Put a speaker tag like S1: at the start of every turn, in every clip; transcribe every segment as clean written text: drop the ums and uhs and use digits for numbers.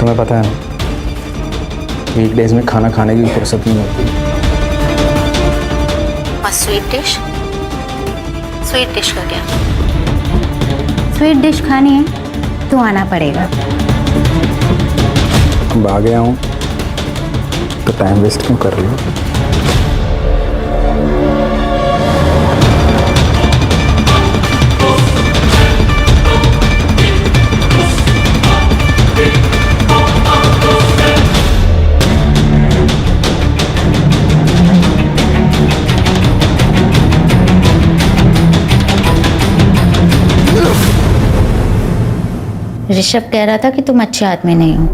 S1: तुम्हें पता है ना, वीकडेज में खाना खाने की फुर्सत नहीं होती।
S2: और स्वीट डिश का क्या?
S3: स्वीट डिश खानी है तो आना पड़ेगा।
S1: अब आ गया हूँ तो टाइम वेस्ट क्यों कर रही हो?
S3: ऋषभ कह रहा था कि तुम अच्छे आदमी नहीं हो।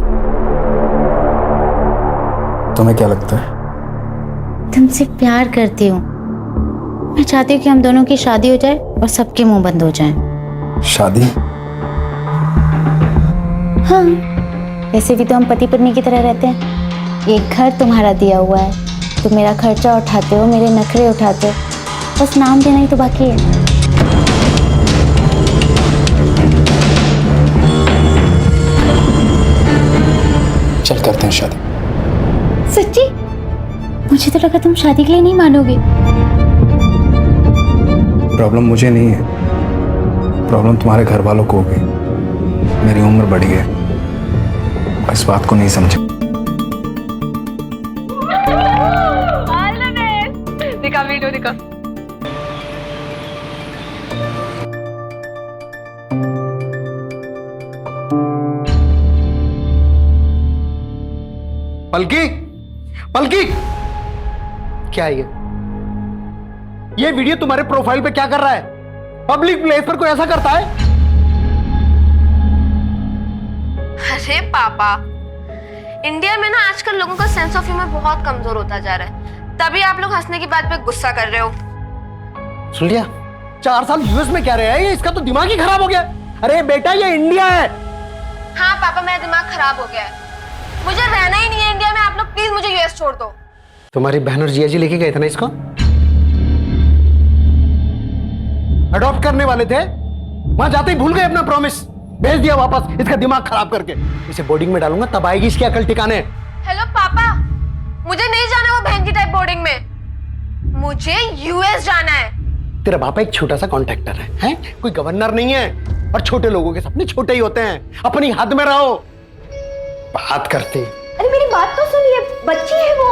S1: तुम्हें क्या लगता है?
S3: तुमसे प्यार करती हूँ। मैं चाहती हूँ कि हम दोनों की शादी हो जाए और सबके मुंह बंद हो जाएं।
S1: शादी?
S3: हाँ, ऐसे भी तो हम पति पत्नी की तरह रहते हैं। एक घर तुम्हारा दिया हुआ है, तुम मेरा खर्चा उठाते हो, मेरे नखरे उठाते हो, बस नाम देना ही तो बाकी है।
S1: चल करते हैं शादी।
S3: सच्ची? मुझे तो लगा तुम शादी के लिए नहीं मानोगे।
S1: प्रॉब्लम मुझे नहीं है, प्रॉब्लम तुम्हारे घर वालों को होगी। मेरी उम्र बढ़ी है, इस बात को नहीं समझे।
S4: दिखा वीडियो दिखा।
S5: पलकी, पलकी, क्या है ये वीडियो तुम्हारे प्रोफाइल पे क्या कर रहा है? पब्लिक प्लेस पर कोई ऐसा करता है?
S4: अरे पापा, इंडिया में ना आजकल लोगों का सेंस ऑफ ह्यूमर बहुत कमजोर होता जा रहा है, तभी आप लोग हंसने की बात पे गुस्सा कर रहे हो।
S5: सुन लिया? 4 साल यूएस में क्या रहा है, इसका तो दिमाग ही खराब हो गया। अरे बेटा, ये इंडिया है।
S4: हाँ पापा, मेरा दिमाग खराब हो गया है, मुझे रहना ही नहीं है इंडिया में। आप लोग प्लीज मुझे यूएस छोड़ दो।
S5: तुम्हारी बहन और जिया जी लेके गए थे ना इसको, अडॉप्ट करने वाले थे, वहां जाते ही भूल गए अपना प्रॉमिस, भेज दिया वापस इसका दिमाग खराब करके। इसे बोर्डिंग में डालूंगा तब आएगी इसकी अकल ठिकाने।
S4: हेलो पापा, मुझे नहीं जाना वो बहन की टाइप बोर्डिंग में, मुझे यूएस जाना है।
S5: तेरा बापा एक छोटा सा कॉन्ट्रैक्टर है? कोई गवर्नर नहीं है। और छोटे लोगों के सपने छोटे ही होते हैं, अपनी हद में रहो। बात करती।
S4: अरे मेरी बात तो सुनिए, बच्ची है वो।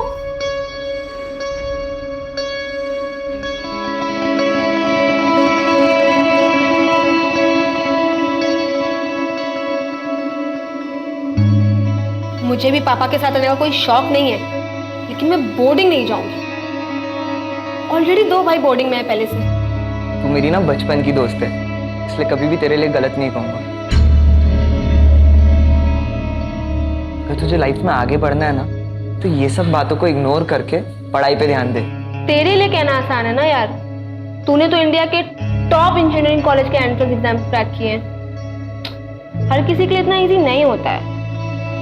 S4: मुझे भी पापा के साथ रहने का कोई शौक नहीं है, लेकिन मैं बोर्डिंग नहीं जाऊंगी। ऑलरेडी 2 भाई बोर्डिंग में है पहले से।
S6: तू मेरी ना बचपन की दोस्त है, इसलिए कभी भी तेरे लिए गलत नहीं कहूंगा। अगर तुझे लाइफ में आगे बढ़ना है ना, तो ये सब बातों को इग्नोर करके पढ़ाई पे ध्यान दे।
S4: तेरे लिए कहना आसान है ना यार, तूने तो इंडिया के टॉप इंजीनियरिंग कॉलेज के एंट्रेंस एग्जाम क्रैक किए हैं। हर किसी के लिए इतना इजी नहीं होता है।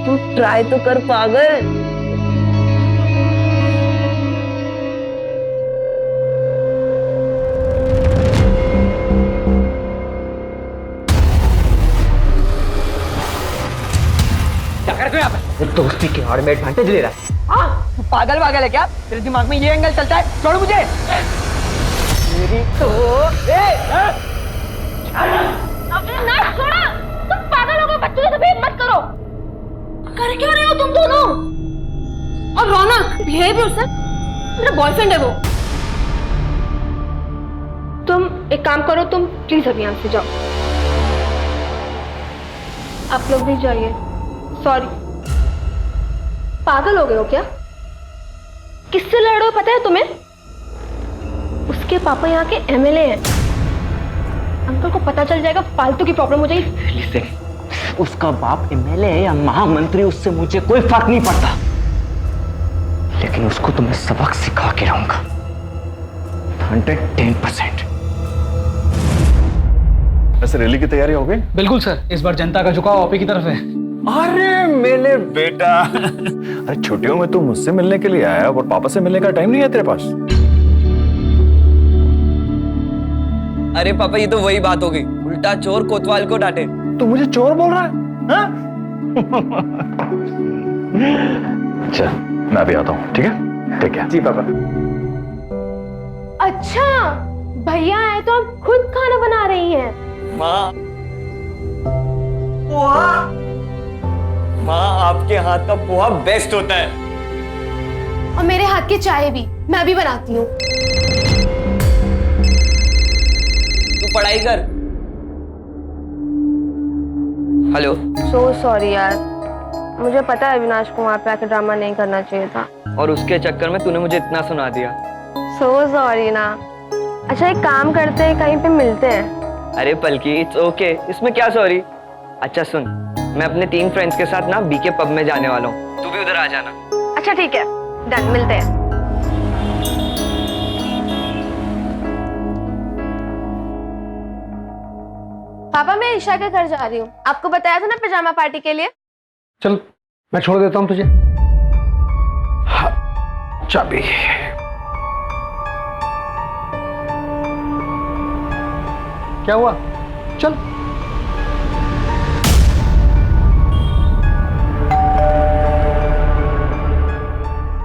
S6: तू ट्राई तो कर पागल।
S5: दोस्ती के आड़ में एडवांटेज ले रहा है।
S6: हाँ, तू पागल है क्या? तेरे दिमाग में ये एंगल चलता है? छोड़ मुझे। मेरी तो
S4: ना छोड़ा, तुम पागल हो गए, बच्चों से बिहेव मत करो। कर क्यों रहे हो तुम दोनों? और रौनक, बिहेव योरसेल्फ, मेरा बॉयफ्रेंड है वो। तुम एक काम करो, तुम प्लीज अभी यहाँ से जाओ। आप लोग भी जाइए। सॉरी। पागल हो गए हो क्या? किससे लड़ रहे हो पता है तुम्हें? उसके पापा यहाँ के एमएलए हैं। अंकल को पता चल जाएगा, फालतू की प्रॉब्लम हो जाएगी।
S6: लिसन, उसका बाप एमएलए है या महामंत्री, उससे मुझे कोई फर्क नहीं पड़ता, लेकिन उसको तो मैं सबक सिखा के रहूंगा 110%।
S7: वैसे रैली की तैयारी हो गई?
S8: बिल्कुल सर, इस बार जनता का झुकाव आप ही की तरफ है।
S7: अरे मेरे बेटा, अरे छुट्टियों में तू मुझसे मिलने के लिए आया और पापा से मिलने का टाइम नहीं है तेरे पास?
S6: अरे पापा, ये तो वही बात हो गई, उल्टा चोर कोतवाल को डांटे।
S7: तू मुझे चोर बोल रहा है? हाँ? चल मैं अभी आता हूँ, ठीक है? ठीक है
S5: जी पापा।
S4: अच्छा भैया आए तो आप खुद खाना बना रही हैं।
S6: माँ, माँ आपके हाथ का पोहा बेस्ट होता है।
S4: और मेरे हाथ की चाय भी मैं अभी बनाती हूँ।
S6: तू पढ़ाई कर। हेलो।
S4: सो सॉरी यार, मुझे पता है अविनाश को वहाँ पे आकर ड्रामा नहीं करना चाहिए था।
S6: और उसके चक्कर में तूने मुझे इतना सुना दिया।
S4: सो सॉरी ना। अच्छा एक काम करते हैं, कहीं पे मिलते हैं।
S6: अरे पलकी, इट्स ओके, इसमें क्या सॉरी। अच्छा सुन, मैं अपने 3 फ्रेंड्स के साथ ना बीके पब में जाने वाला हूँ, तू भी उधर आ जाना।
S4: अच्छा ठीक है, डन, मिलते हैं। पापा मैं ईशा के घर जा रही हूँ, आपको बताया था ना पिजामा पार्टी के लिए।
S5: चल मैं छोड़ देता हूँ तुझे। हाँ, चाबी। क्या हुआ? चल।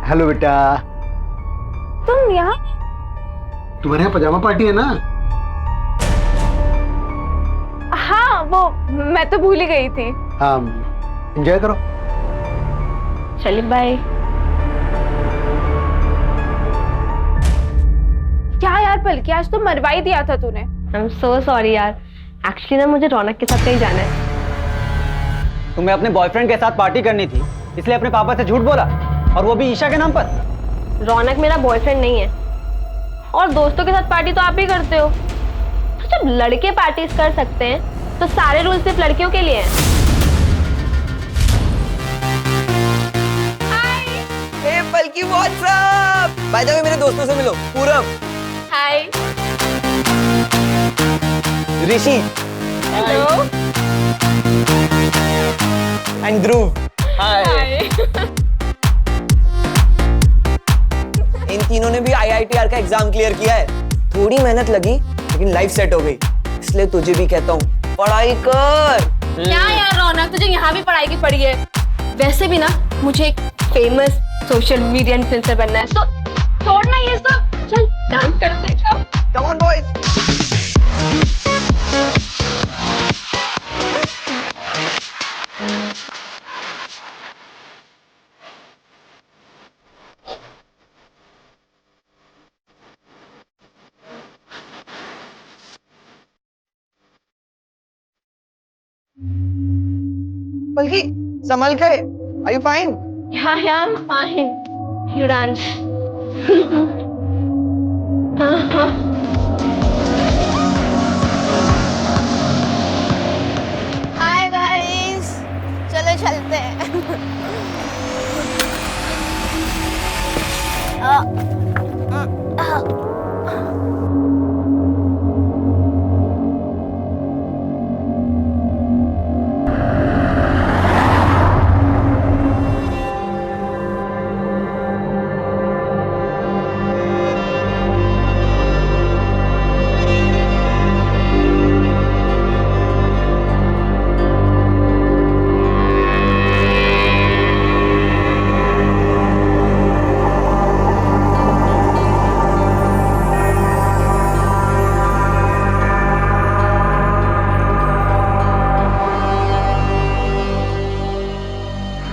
S5: हेलो बेटा।
S4: तुम यहाँ?
S5: तुम्हारे यहाँ पजामा पार्टी है ना?
S4: हाँ वो मैं तो भूल ही गई थी।
S5: हाँ, एंजॉय करो।
S4: चलिए बाय। क्या यार पलकी, आज तो मरवा ही दिया था तूने। आई एम सो सॉरी यार, एक्चुअली ना मुझे रौनक के साथ कहीं जाना है।
S8: तुम्हें अपने बॉयफ्रेंड के साथ पार्टी करनी थी, इसलिए अपने पापा से झूठ बोला, और वो भी ईशा के नाम पर।
S4: रौनक मेरा बॉयफ्रेंड नहीं है, और दोस्तों के साथ पार्टी तो आप ही करते हो। तो जब लड़के पार्टीज कर सकते हैं तो सारे रूल सिर्फ लड़कियों के लिए हैं।
S6: हे पलकी, व्हाट्सअप। बाय द वे मेरे दोस्तों से मिलो, पूरब,
S4: हाय,
S6: ऋषि
S4: हेलो,
S6: एंड ध्रुव। हाय। इन तीनों ने भी IITR का एग्जाम क्लियर किया है। थोड़ी मेहनत लगी लेकिन लाइफ सेट हो गई, इसलिए तुझे भी कहता हूँ पढ़ाई कर।
S4: क्या यार रौनक, तुझे यहाँ भी पढ़ाई की पड़ी है। वैसे भी ना मुझे एक फेमस सोशल मीडिया इन्फ्लुएंसर बनना है, तो छोड़ना ये सब, चल डांस करते हैं।
S6: Come on boys. पलकी संभल के, are you fine?
S4: Yeah, yeah, I'm fine. You dance. Hi guys, चलो चलते हैं।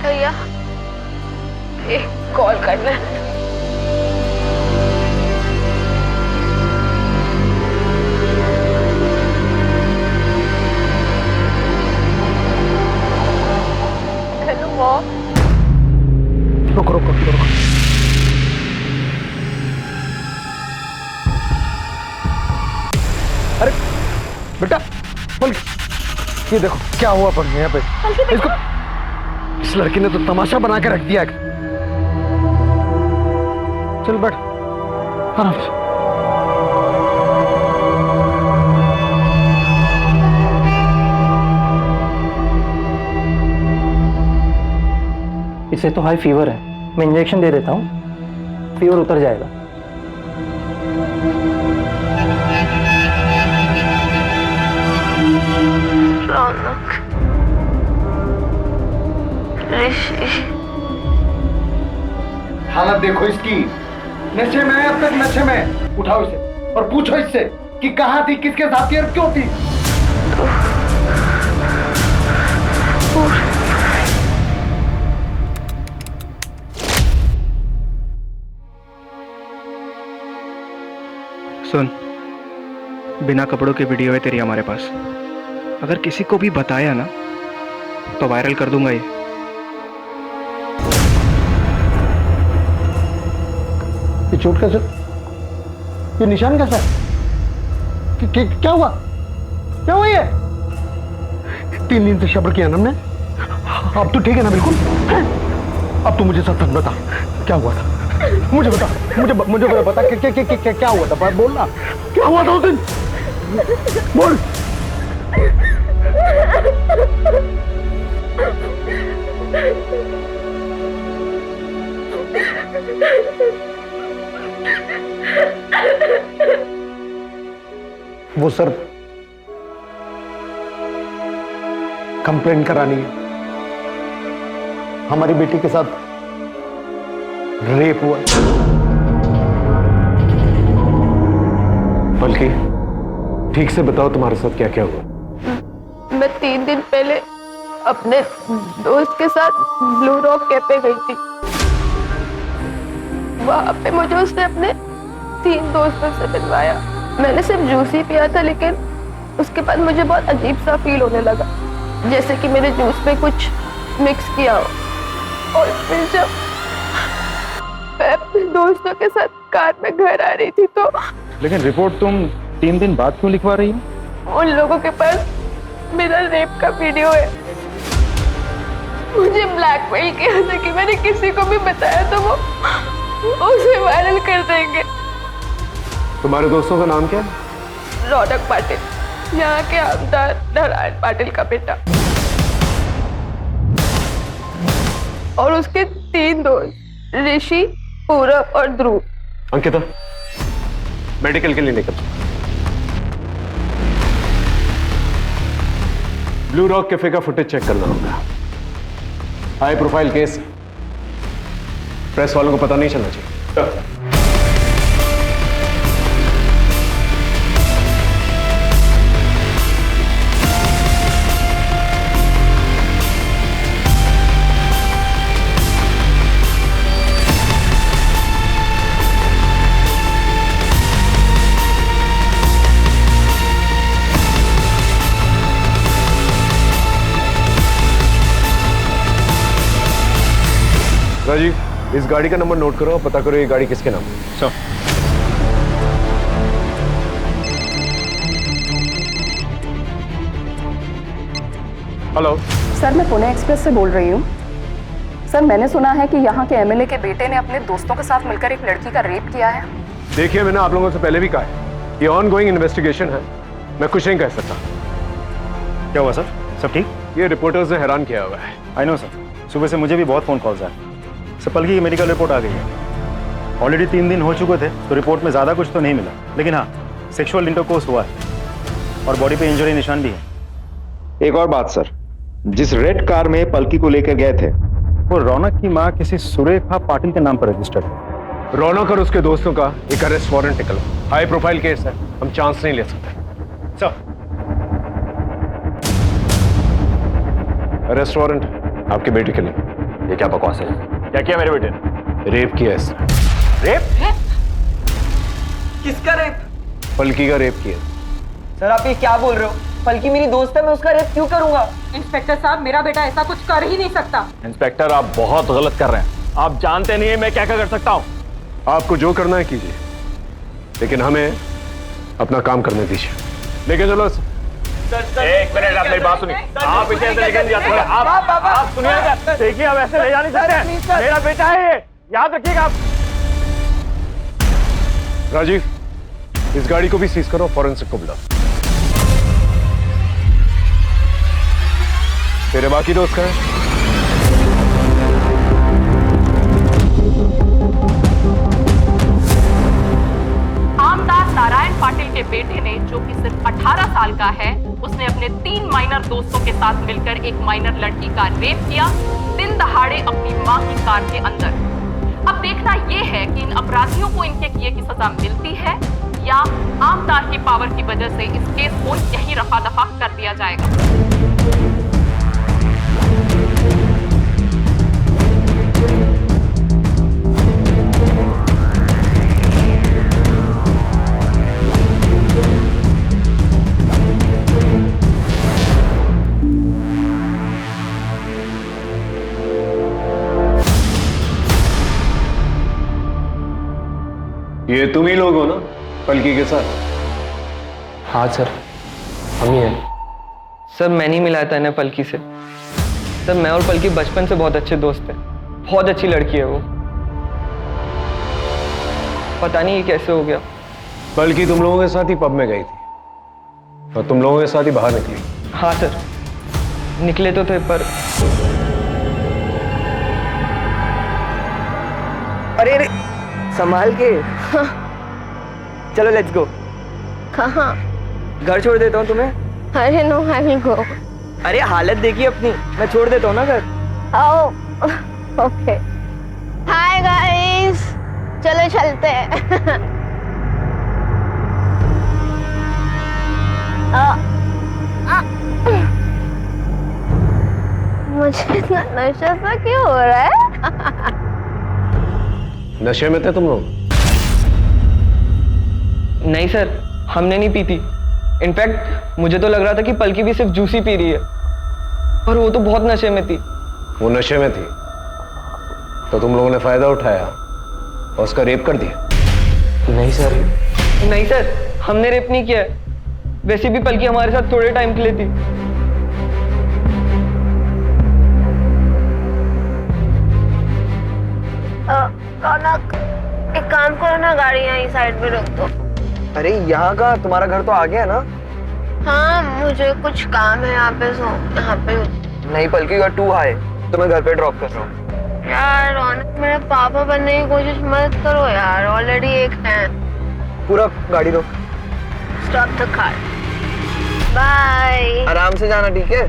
S4: भैया एक कॉल करना है। Hello mom.
S5: रुको रुको रुको। अरे बेटा, पलकी, ये देखो क्या हुआ पर यहाँ पे। इसको, इस लड़की ने तो तमाशा बना के रख दिया है। चल बैठ आराम से।
S2: इसे तो हाई फीवर है, मैं इंजेक्शन दे देता हूँ, फीवर उतर जाएगा।
S5: हालत देखो इसकी, नशे में है अब तक, नशे में। उठाओ इसे और पूछो इससे कि कहाँ थी, किसके साथ थी और क्यों थी।
S1: सुन, बिना कपड़ों की वीडियो है तेरी हमारे पास। अगर किसी को भी बताया ना तो वायरल कर दूंगा ये।
S5: ये चोट कैसे, ये निशान कैसा है? क्या हुआ, क्या हुआ ये? 3 दिन से सब्र किया ना हमने, अब तो ठीक है ना बिल्कुल? अब तू मुझे सच सच बता, क्या हुआ था? मुझे बता, मुझे बता क्या हुआ था? बोल ना, क्या हुआ था उस दिन? बोल। वो सर कंप्लेंट करानी है, हमारी बेटी के साथ रेप हुआ। बल्कि ठीक से बताओ तुम्हारे साथ क्या क्या हुआ?
S4: मैं 3 दिन पहले अपने दोस्त के साथ ब्लू रॉक कैफे गई थी। वहां पे मुझे उसने अपने 3 दोस्तों से मिलवाया। मैंने सिर्फ जूस ही पिया था, लेकिन उसके बाद मुझे बहुत अजीब सा फील होने लगा, जैसे कि मेरे जूस में कुछ मिक्स किया हो। और फिर जब मैं अपने दोस्तों के साथ कार में घर आ रही थी तो
S7: लेकिन रिपोर्ट तुम 3 दिन बाद क्यों लिखवा रही हो?
S4: उन लोगों के पास मेरा रेप का वीडियो है। मुझे ब्लैकमेल किया था कि मैंने किसी को भी बताया तो वो उसे वायरल कर देंगे।
S5: तुम्हारे दोस्तों का नाम क्या है?
S4: रौनक पाटिल, यहाँ के आमदार नारायण पाटिल का बेटा, और उसके 3 दोस्त ऋषि, पूरब और ध्रुव।
S5: अंकिता, मेडिकल के लिए निकल। ब्लू रॉक कैफे का फुटेज चेक करना होगा। हाई प्रोफाइल केस, प्रेस वालों को पता नहीं चलना चाहिए। राजीव, इस गाड़ी का नंबर नोट करो और पता करो ये गाड़ी किसके नाम है।
S7: सर।
S5: हेलो
S9: सर, मैं पुणे एक्सप्रेस से बोल रही हूँ। सर, मैंने सुना है कि यहाँ के एमएलए के बेटे ने अपने दोस्तों के साथ मिलकर एक लड़की का रेप किया है।
S5: देखिए, मैंने आप लोगों से पहले भी कहा है, ये ऑनगोइंग इन्वेस्टिगेशन है, मैं कुछ नहीं कह सकता।
S7: क्या हुआ सर, सब ठीक?
S5: ये रिपोर्टर्स ने हैरान किया हुआ है।
S7: आई नो सर, सुबह से मुझे भी बहुत फोन कॉल्स आए। सर, पलकी की मेडिकल रिपोर्ट आ गई है। ऑलरेडी 3 दिन हो चुके थे तो रिपोर्ट में ज़्यादा कुछ तो नहीं मिला, लेकिन हाँ, सेक्सुअल इंटरकोर्स हुआ है और बॉडी पे इंजरी निशान भी है।
S10: एक और बात सर, जिस रेड कार में पलकी को लेकर गए थे
S7: वो रौनक की माँ किसी सुरेखा पाटिल के नाम पर रजिस्टर्ड है।
S5: रौनक और उसके दोस्तों का एक अरेस्ट वारंट निकला। हाई प्रोफाइल केस है, हम चांस नहीं ले सकते।
S7: सर,
S5: अरेस्ट वारंट आपके बेटे के लिए।
S7: ये क्या बकवास है? क्या किया मेरे बेटे ने?
S5: रेप किया इसने।
S7: रेप?
S6: किसका रेप?
S5: पलकी का रेप किया।
S6: सर, आप ये क्या बोल रहे हो? पलकी मेरी दोस्त है, मैं उसका रेप क्यों करूंगा?
S9: इंस्पेक्टर साहब, मेरा बेटा ऐसा कुछ कर ही नहीं सकता।
S7: इंस्पेक्टर, आप बहुत गलत कर रहे हैं। आप जानते नहीं है मैं क्या क्या कर सकता हूँ।
S5: आपको जो करना है कीजिए, लेकिन हमें अपना काम करने दीजिए। लेके चलो।
S7: एक मिनट, आप मेरी बात सुनिए। आप इसे ऐसे लेकर नहीं जा सकते। आप सुनिएगा, देखिए हम ऐसे ले जा नहीं सकते। मेरा बेटा है ये, याद रखिएगा आप।
S5: राजीव, इस गाड़ी को भी सीज करो, फॉरेंसिक को बुलाओ। तेरे बाकी दोस्त कहाँ हैं?
S11: आमदार नारायण पाटिल के बेटे ने, जो कि सिर्फ 18 साल का है, उसने अपने 3 माइनर दोस्तों के साथ मिलकर एक माइनर लड़की का रेप किया। 3 दिन दहाड़े अपनी मां की कार के अंदर। अब देखना यह है कि इन अपराधियों को इनके किए की सजा मिलती है या आमदार की पावर की वजह से इस केस को यहीं रफा दफा कर दिया जाएगा।
S10: ये तुम ही लोग हो ना पलकी के साथ?
S2: हाँ सर, हम ही हैं।
S6: सर मैं नहीं मिलाया था इन्हें पलकी से। सर मैं और पलकी बचपन से बहुत अच्छे दोस्त हैं। बहुत अच्छी लड़की है वो। पता नहीं ये कैसे हो गया।
S10: पलकी तुम लोगों के साथ ही पब में गई थी और तुम लोगों के साथ ही बाहर निकली।
S6: हाँ सर, निकले तो थे पर अरे अरे संभाल के। चलो लेट्स गो।
S4: कहाँ?
S6: घर छोड़ देता हूँ तुम्हें।
S4: अरे नो, आई विल गो।
S6: अरे हालत देखिए अपनी, मैं छोड़ देता हूँ ना घर।
S4: ओके। हाय गाइस, चलो चलते हैं। मुझे इतना नशा सा क्यों हो रहा है?
S10: नशे में थे तुम लोग?
S6: नहीं सर, हमने नहीं पी थी। इनफैक्ट मुझे तो लग रहा था कि पलकी भी सिर्फ जूस ही पी रही है, पर वो तो बहुत नशे में थी।
S10: वो नशे में थी तो तुम लोगों ने फायदा उठाया और उसका रेप कर दिया?
S2: नहीं सर।
S6: नहीं सर, हमने रेप नहीं किया है। वैसे भी पलकी हमारे साथ थोड़े टाइम के लिए थी।
S4: रौनक, एक काम करो ना, गाड़ी यहीं साइड में रोक दो।
S6: अरे यहाँ का, तुम्हारा घर तो आ गया ना।
S4: हाँ, मुझे कुछ काम है यहाँ पे, सो यहाँ पे।
S6: नहीं पलकी, यू आर टू हाई, तो मैं घर पे ड्रॉप कर रहा हूँ।
S4: यार रौनक, मेरे पापा बनने की कोशिश मत करो यार, ऑलरेडी एक है।
S6: पूरा गाड़ी रोक।
S4: Stop the car. बाय।
S6: आराम से जाना, ठीक है?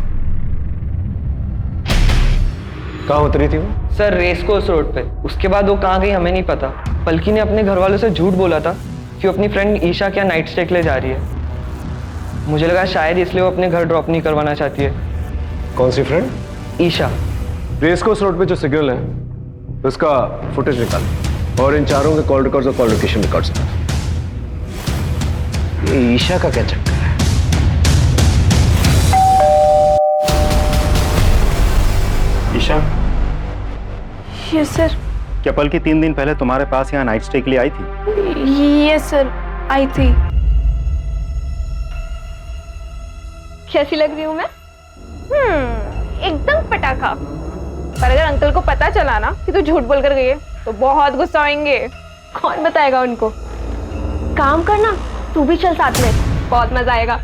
S10: कहाँ उतरी थी वो?
S6: सर रेस कोर्स रोड पे। उसके बाद वो कहाँ गई हमें नहीं पता। पलकी ने अपने घर वालों से झूठ बोला था कि वो अपनी फ्रेंड ईशा क्या नाइट स्टे के लिए जा रही है। मुझे लगा शायद इसलिए वो अपने घर ड्रॉप नहीं करवाना चाहती है।
S10: कौन सी friend?
S6: Isha.
S10: Race course road पे जो सिग्नल है उसका फुटेज निकाल और इन चारों के कॉल रिकॉर्ड्स और कॉल लोकेशन रिकॉर्ड्स। ये ईशा का क्या चक्कर है?
S7: Isha,
S4: yes sir.
S7: क्या पलकी 3 दिन पहले तुम्हारे पास यहाँ नाइट स्टे के लिए आई थी?
S4: यस सर, आई थी। कैसी लग रही हूँ मैं? एकदम पटाखा। पर अगर अंकल को पता चला ना कि तू झूठ बोल कर गई है तो बहुत गुस्सा होंगे। कौन बताएगा उनको? काम करना, तू भी चल साथ में, बहुत मजा आएगा।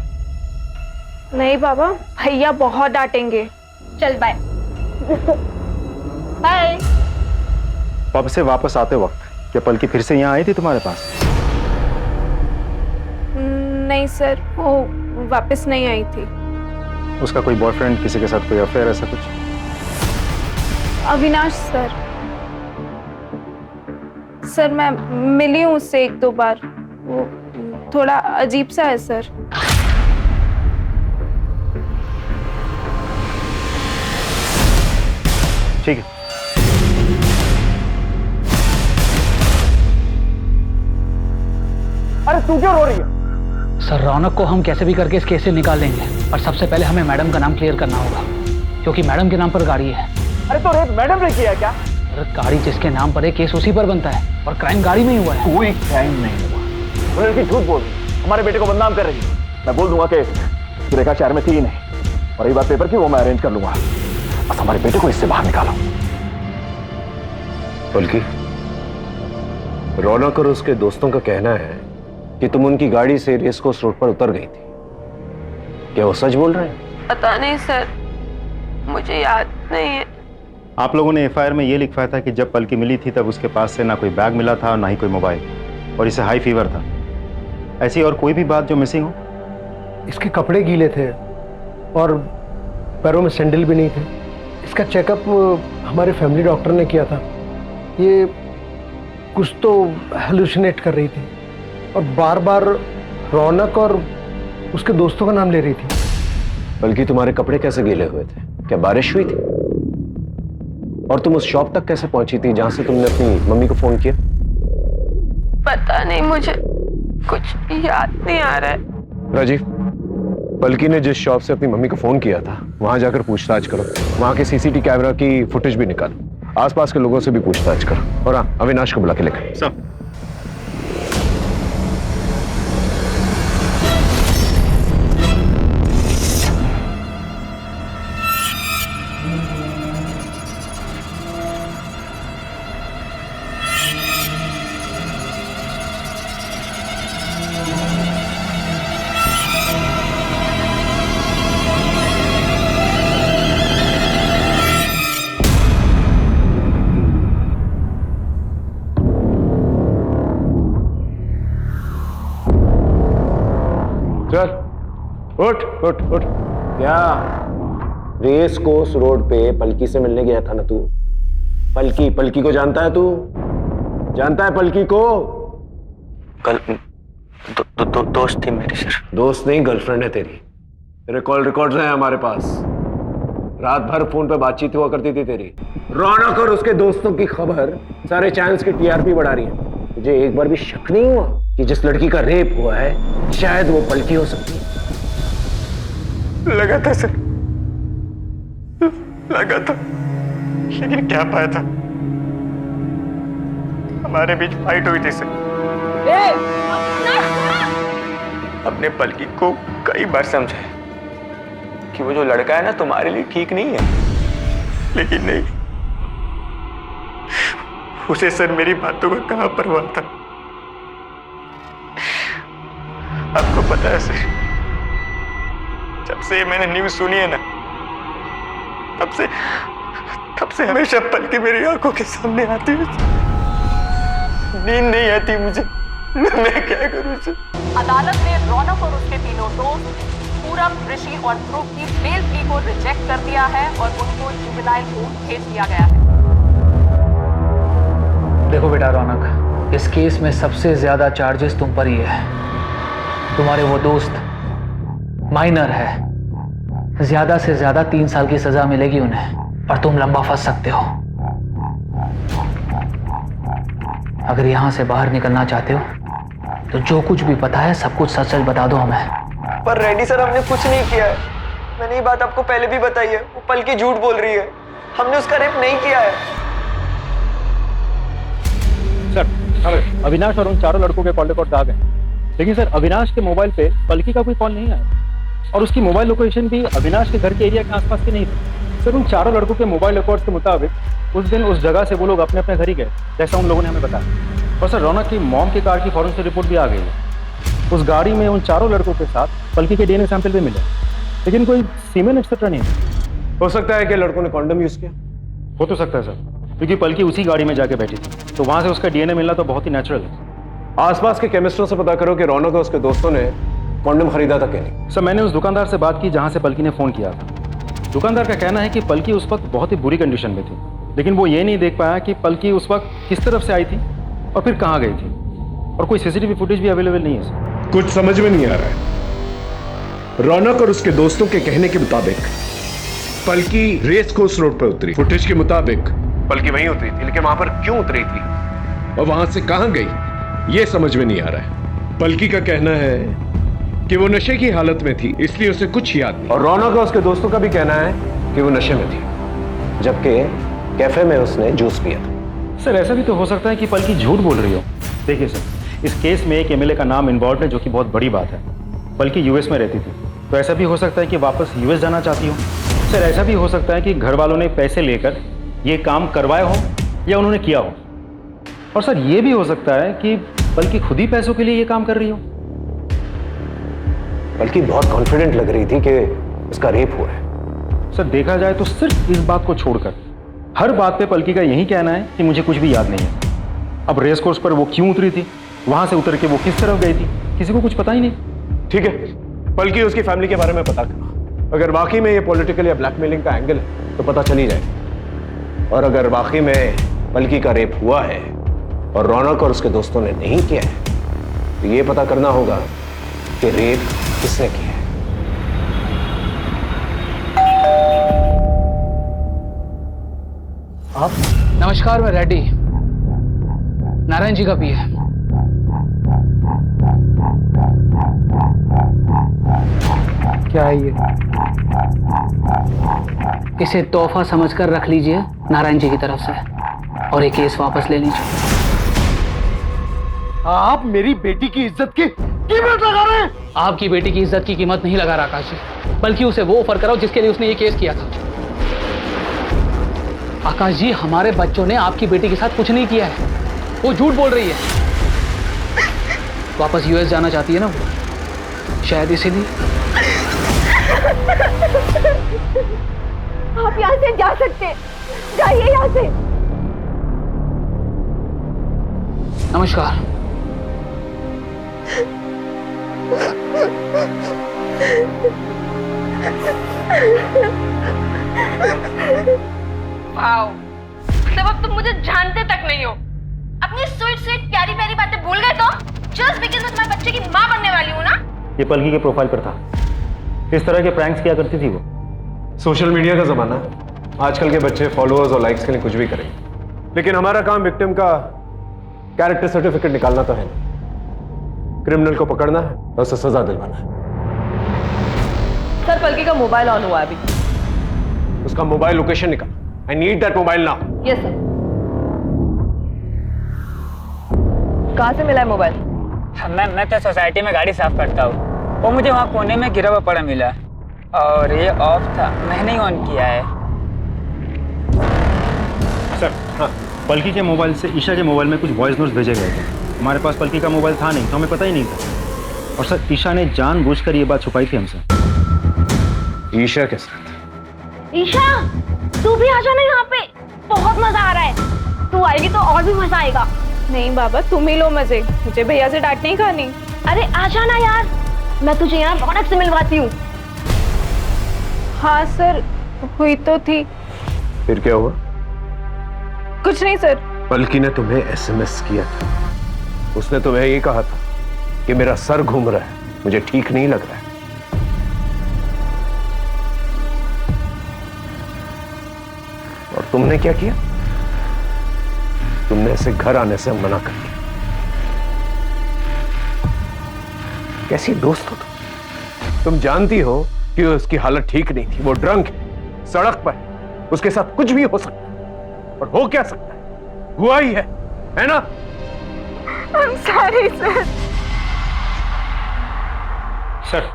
S4: नहीं बाबा, भैया बहुत डांटेंगे। चल बाय। बाय।
S7: पब से वापस आते वक्त क्या पलकी फिर से यहाँ आई थी तुम्हारे पास?
S4: नहीं सर, वो वापस नहीं आई थी।
S7: उसका कोई बॉयफ्रेंड, किसी के साथ कोई अफेयर, ऐसा कुछ?
S4: अविनाश सर। सर मैं मिली हूँ उससे 1-2 बार। वो थोड़ा अजीब सा है सर।
S7: ठीक है।
S2: अरे तू क्यों रो रही है?
S12: सर रौनक को हम कैसे भी करके इस केस से निकाल देंगे, पर सबसे पहले हमें मैडम का नाम क्लियर करना होगा, क्योंकि मैडम के नाम पर गाड़ी है।
S2: अरे तो रेप मैडम ने किया क्या?
S12: अरे गाड़ी जिसके नाम पर है, केस उसी पर बनता है, और क्राइम गाड़ी में ही हुआ है।
S2: कोई क्राइम नहीं हुआ। वो लड़की झूठ बोल रही है, हमारे बेटे को बदनाम कर रही है। मैं बोल दूंगा कि सुरेखा शहर में थी ही नहीं, और ये बात पेपर की वो मैं अरेंज कर लूंगा। बस हमारे बेटे को इससे बाहर निकालो।
S10: पलकी, रौनक और उसके दोस्तों का कहना है कि तुम उनकी गाड़ी से रेस कोर्स रोड पर उतर गई थी। क्या वो सच बोल रहे हैं?
S4: पता नहीं सर, मुझे याद नहीं है।
S7: आप लोगों ने एफआईआर में ये लिखवाया था कि जब पलकी मिली थी तब उसके पास से ना कोई बैग मिला था, ना ही कोई मोबाइल, और इसे हाई फीवर था। ऐसी और कोई भी बात जो मिसिंग हो?
S5: इसके कपड़े गीले थे और पैरों में सैंडल भी नहीं थे। इसका चेकअप हमारे फैमिली डॉक्टर ने किया था। ये कुछ तो हेलुसिनेट कर रही थी और बार बार रौनक और उसके दोस्तों का नाम ले रही थी।
S10: बल्कि तुम्हारे कपड़े कैसे गीले हुए थे? क्या बारिश हुई थी? और तुम उस शॉप तक कैसे पहुंची थी जहां से तुमने अपनी मम्मी को फोन किया?
S4: पता नहीं, मुझे कुछ याद नहीं आ रहा है।
S10: राजीव, पलकी ने जिस शॉप से अपनी मम्मी को फोन किया था वहां जाकर पूछताछ करो। वहां के सीसीटीवी कैमरा की फुटेज भी निकालो। आसपास के लोगों से भी पूछताछ करो। और हाँ, अविनाश को बुला के लेकर।
S7: सब
S10: चल, उठ उठ उठ। क्या रेस कोर्स रोड पे पलकी से मिलने गया था ना तू? पलकी को जानता है तू? जानता है पलकी को?
S6: कल दोस्त थी मेरी सर।
S10: दोस्त नहीं, गर्लफ्रेंड है तेरी। तेरे कॉल रिकॉर्ड्स हैं हमारे पास। रात भर फोन पे बातचीत हुआ करती थी तेरी। रौनक और उसके दोस्तों की खबर सारे चैनल्स की टीआरपी बढ़ा रही है। तुझे एक बार भी शक नहीं हुआ कि जिस लड़की का रेप हुआ है शायद वो पलकी हो सकती है?
S7: लगा था सर, लगा था, लेकिन क्या पाया था? हमारे बीच फाइट हुई थी सर। अपने पलकी को कई बार समझाया कि वो जो लड़का है ना तुम्हारे लिए ठीक नहीं है, लेकिन नहीं, उसे सर मेरी बातों का कहां परवाह था। आपको पता है सर, जब से मैंने न्यूज सुनी है ना, तब से हमेशा पलकी मेरी आंखों के सामने आती है। नींद नहीं आती मुझे, मैं क्या करूं सर?
S11: अदालत ने रौनक और उसके तीनों दोस्त पूरब, ऋषि और ध्रुव की बेल प्ली को रिजेक्ट कर दिया है और उनको जुवेनाइल कोर्ट भेज दिया गया है।
S12: देखो बेटा रौनक, इस केस में सबसे ज्यादा चार्जेस तुम पर ही है। तुम्हारे वो दोस्त माइनर है, ज्यादा से ज्यादा 3 साल की सजा मिलेगी उन्हें, और तुम लंबा फंस सकते हो। अगर यहां से बाहर निकलना चाहते हो तो जो कुछ भी पता है सब कुछ सच सच बता दो हमें।
S6: पर रेड्डी सर, हमने कुछ नहीं किया है। मैंने ये बात आपको पहले भी बताई है। वो पलकी झूठ बोल रही है, हमने उसका रेप नहीं किया है।
S7: सर, अविनाश और उन चारों लड़कों के कॉल रिकॉर्ड आ गए, लेकिन सर अविनाश के मोबाइल पे पलकी का कोई कॉल नहीं आया और उसकी मोबाइल लोकेशन भी अविनाश के घर के एरिया के आसपास की नहीं थी। सर, उन चारों लड़कों के मोबाइल रिकॉर्ड्स के मुताबिक उस दिन उस जगह से वो लोग अपने अपने घर ही गए, जैसा उन लोगों ने हमें बताया। और सर, रौनक की मॉम की कार की फॉरेंसिक रिपोर्ट भी आ गई है। उस गाड़ी में उन चारों लड़कों के साथ पलकी के डीएनए सैंपल भी मिले, लेकिन कोई सीमेन एक्सेट्रा नहीं है।
S10: हो सकता है कि लड़कों ने कॉन्डम यूज किया।
S7: हो तो सकता है सर, क्योंकि पलकी उसी गाड़ी में जाके बैठी थी, तो वहां से उसका डीएनए मिलना तो बहुत ही नेचुरल है।
S10: आसपास के केमिस्टों से पता करो कि रौनक और उसके दोस्तों ने कॉन्डम खरीदा था क्या नहीं।
S7: सर, मैंने उस दुकानदार से बात की जहां से पलकी ने फोन किया था। दुकानदार का कहना है कि पलकी उस वक्त बहुत ही बुरी कंडीशन में थी, लेकिन वो ये नहीं देख पाया कि पलकी उस वक्त किस तरफ से आई थी और फिर कहाँ गई थी, और कोई सीसीटीवी फुटेज भी अवेलेबल नहीं है सर।
S13: कुछ समझ में नहीं आ रहा है। रौनक और उसके दोस्तों के कहने के मुताबिक पलकी रेस कोर्स रोड पर उतरी। फुटेज के मुताबिक
S10: पलकी वहीं उतरी थी, लेकिन वहां पर क्यों उतरी थी
S13: और वहां से कहां गई ये समझ में नहीं आ रहा है। पलकी का कहना है कि वो नशे की हालत में थी, इसलिए उसे कुछ याद नहीं।
S10: और रौनक और उसके दोस्तों का भी कहना है कि वो नशे में थी, जबकि कैफे में उसने जूस पिया था।
S7: सर, ऐसा भी तो हो सकता है कि पलकी झूठ बोल रही हो। देखिए सर, इस केस में एक एमएलए का नाम इन्वॉल्व है, जो कि बहुत बड़ी बात है। पलकी यूएस में रहती थी, तो ऐसा भी हो सकता है कि वापस यूएस जाना चाहती हो। सर, ऐसा भी हो सकता है कि घर वालों ने पैसे लेकर ये काम करवाए हो या उन्होंने किया हो। और सर, ये भी हो सकता है कि पलकी खुद ही पैसों के लिए ये काम कर रही हो।
S10: पलकी बहुत कॉन्फिडेंट लग रही थी कि उसका रेप हुआ है।
S7: सर, देखा जाए तो सिर्फ इस बात को छोड़कर हर बात पे पलकी का यही कहना है कि मुझे कुछ भी याद नहीं है। अब रेस कोर्स पर वो क्यों उतरी थी, वहां से उतर के वो किस तरफ गई थी, किसी को कुछ पता ही नहीं।
S10: ठीक है, पलकी उसकी फैमिली के बारे में पता करो। अगर वाकई में ये पॉलिटिकल या ब्लैकमेलिंग का एंगल है तो पता चली जाएगा। और अगर वाकई में पलकी का रेप हुआ है और रौनक और उसके दोस्तों ने नहीं किया है तो ये पता करना होगा कि रेप किसने किया है।
S12: आप? नमस्कार, मैं रेड्डी, नारायण जी का पीए। क्या है ये? इसे तोहफा समझकर रख लीजिए नारायण जी की तरफ से, और ये केस वापस ले लीजिए।
S5: आप मेरी बेटी की इज्जत की कीमत लगा रहे हैं।
S12: आपकी बेटी की इज्जत की कीमत नहीं लगा रहा आकाश जी, बल्कि उसे वो ऑफर कराओ जिसके लिए उसने ये केस किया था। आकाश जी, हमारे बच्चों ने आपकी बेटी के साथ कुछ नहीं किया है, वो झूठ बोल रही है। वापस यूएस जाना चाहती है ना वो, शायद इसीलिए।
S4: आप यहाँ से जा सकते हैं, जाइए यहाँ से।
S12: नमस्कार।
S4: वाओ, मतलब अब तुम मुझे जानते तक नहीं हो। अपनी स्वीट स्वीट प्यारी प्यारी बातें भूल गए तो? जस्ट बिकॉज़ मैं तुम्हारे बच्चे की माँ बनने वाली हूँ ना।
S7: ये पलकी के प्रोफाइल पर था, इस तरह के प्रैंक्स किया करती थी वो।
S10: सोशल मीडिया का जमाना है, आजकल के बच्चे फॉलोअर्स और लाइक्स के लिए कुछ भी करेंगे। लेकिन हमारा काम विक्टिम का कैरेक्टर सर्टिफिकेट निकालना तो है नहीं, क्रिमिनल को पकड़ना है और उसे सजा दिलवाना है।
S4: सर, पलकी का मोबाइल ऑन हुआ है अभी।
S10: उसका मोबाइल लोकेशन निकाल। I need that mobile now.
S4: Yes sir. कहाँ से मिला है मोबाइल?
S14: मैं तो सोसाइटी में गाड़ी साफ करता हूँ, वो मुझे वहाँ कोने में गिरा हुआ पड़ा मिला और ये ऑफ था, मैंने ही ऑन किया है।
S7: सर, हाँ, पलकी के मोबाइल से ईशा के मोबाइल में कुछ वॉइस नोट्स भेजे गए थे। हमारे पास पलकी का मोबाइल था नहीं तो हमें पता ही नहीं था। और सर, ईशा ने जानबूझकर ये बात छुपाई थी हमसे।
S10: ईशा के साथ?
S4: ईशा, तू भी आ जाना यहाँ पे, बहुत मजा आ रहा है। तू आएगी तो और भी मजा आएगा।
S15: नहीं बाबा, तुम ही लो मजे, मुझे भैया से डांट नहीं खानी।
S4: अरे आ जाना यार, मैं तुझे यहाँ रौनक से मिलवाती हूँ।
S15: हाँ सर, हुई तो थी।
S10: फिर क्या हुआ?
S15: कुछ नहीं सर।
S10: पलकी ने तुम्हें एसएमएस किया था, उसने तुम्हें ये कहा था कि मेरा सर घूम रहा है, मुझे ठीक नहीं लग रहा है। और तुमने क्या किया? तुमने इसे घर आने से मना कर दिया। कैसी दोस्त हो तुम जानती हो कि उसकी हालत ठीक नहीं थी, वो ड्रंक है, सड़क पर है, उसके साथ कुछ भी हो सकता है। और हो क्या सकता है? हुआ ही है ना?
S15: I'm sorry sir.
S7: सर,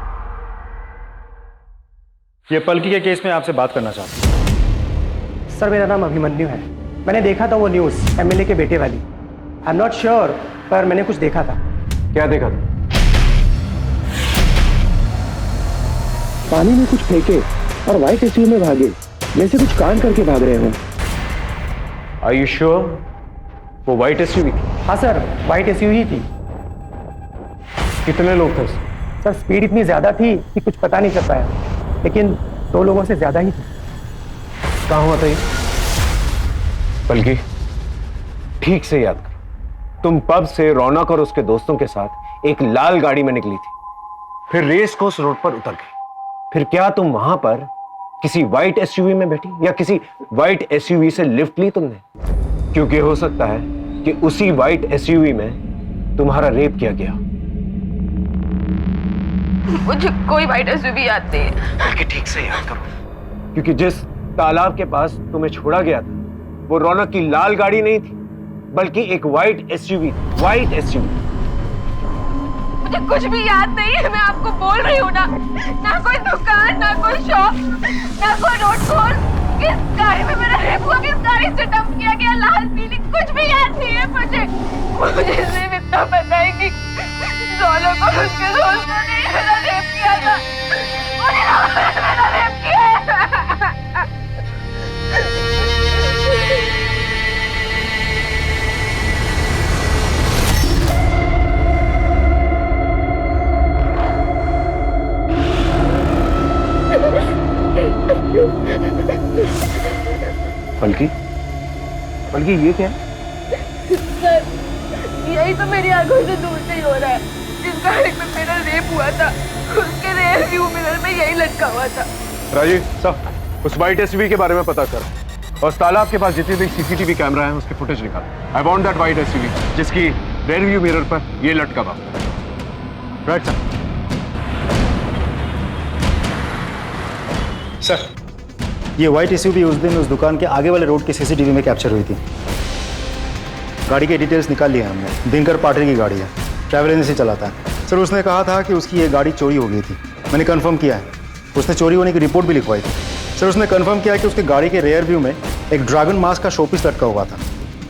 S7: ये पलकी के केस में आपसे बात करना चाहता हूँ।
S16: सर, मेरा नाम अभिमन्यु है। मैंने देखा था वो न्यूज़ एमएलए के बेटे वाली। आई एम नॉट श्योर, पर मैंने कुछ देखा था।
S10: क्या देखा था?
S13: पानी में कुछ फेंके और व्हाइट एसयूवी में भागे, जैसे कुछ कांड करके भाग रहे हो।
S10: Are you sure? वो व्हाइट एसयूवी थी?
S16: हाँ सर, व्हाइट एसयूवी थी।
S10: कितने लोग थे?
S16: सर, स्पीड इतनी ज्यादा थी कि कुछ पता नहीं चल पाया, लेकिन 2 लोगों से ज्यादा ही थी।
S10: कहाँ हुआ था ये? बल्कि ठीक से याद करो, तुम पब से रौनक और उसके दोस्तों के साथ एक लाल गाड़ी में निकली थी, फिर रेस कोर्स रोड पर उतर गई। फिर क्या तुम वहां पर किसी व्हाइट एसयूवी में बैठी या किसी व्हाइट एसयूवी से लिफ्ट ली तुमने? क्योंकि हो सकता है कि उसी व्हाइट एसयूवी में तुम्हारा रेप किया गया।
S4: मुझे कोई व्हाइट एसयूवी याद नहीं है।
S10: कि ठीक से याद करो, क्योंकि जिस तालाब के पास तुम्हें छोड़ा गया था वो रौनक की लाल गाड़ी नहीं थी, बल्कि एक व्हाइट एसयूवी थी। White SUV.
S4: मुझे कुछ भी याद नहीं है, मैं आपको बोल रही हूँ ना। ना कोई दुकान, ना कोई शॉप, ना कोई रोड खोल। किस गाड़ी में मेरा रेप हुआ, किस गाड़ी से डंप किया गया, लाल पीली, कुछ भी याद नहीं है मुझे। मुझे सिर्फ इतना पता है कि रौनक और उसके दोस्तों ने मेरा रेप किया था। मुझे मेरा रेप किया है।
S15: Thank you.
S10: पलकी, पलकी ये क्या है?
S4: सर, यही तो मेरी आंखों से दूर से ही हो रहा है। जिस गाड़ी में मेरा रेप हुआ था उसके रेयर व्यू मिरर में यही लटका हुआ था।
S10: राजीव साहब, उस वाइट एसयूवी के बारे में पता कर और तालाब के पास जितने भी सीसीटीवी कैमरा है उसके फुटेज निकाल। I want that white SUV जिसकी रेयर व्यू मिरर पर ये लटका हुआ। Right sir.
S7: सर, ये व्हाइट एसयूवी उस दिन उस दुकान के आगे वाले रोड के सीसीटीवी में कैप्चर हुई थी। गाड़ी के डिटेल्स निकाल लिए हमने। दिनकर पाटिल की गाड़ी है, ट्रैवल एजेंसी चलाता है। सर, उसने कहा था कि उसकी ये गाड़ी चोरी हो गई थी। मैंने कंफर्म किया है, उसने चोरी होने की रिपोर्ट भी लिखवाई थी। सर, उसने कंफर्म किया कि उसकी गाड़ी के रेयर व्यू में एक ड्रैगन मास्क का शोपीस लटका हुआ था,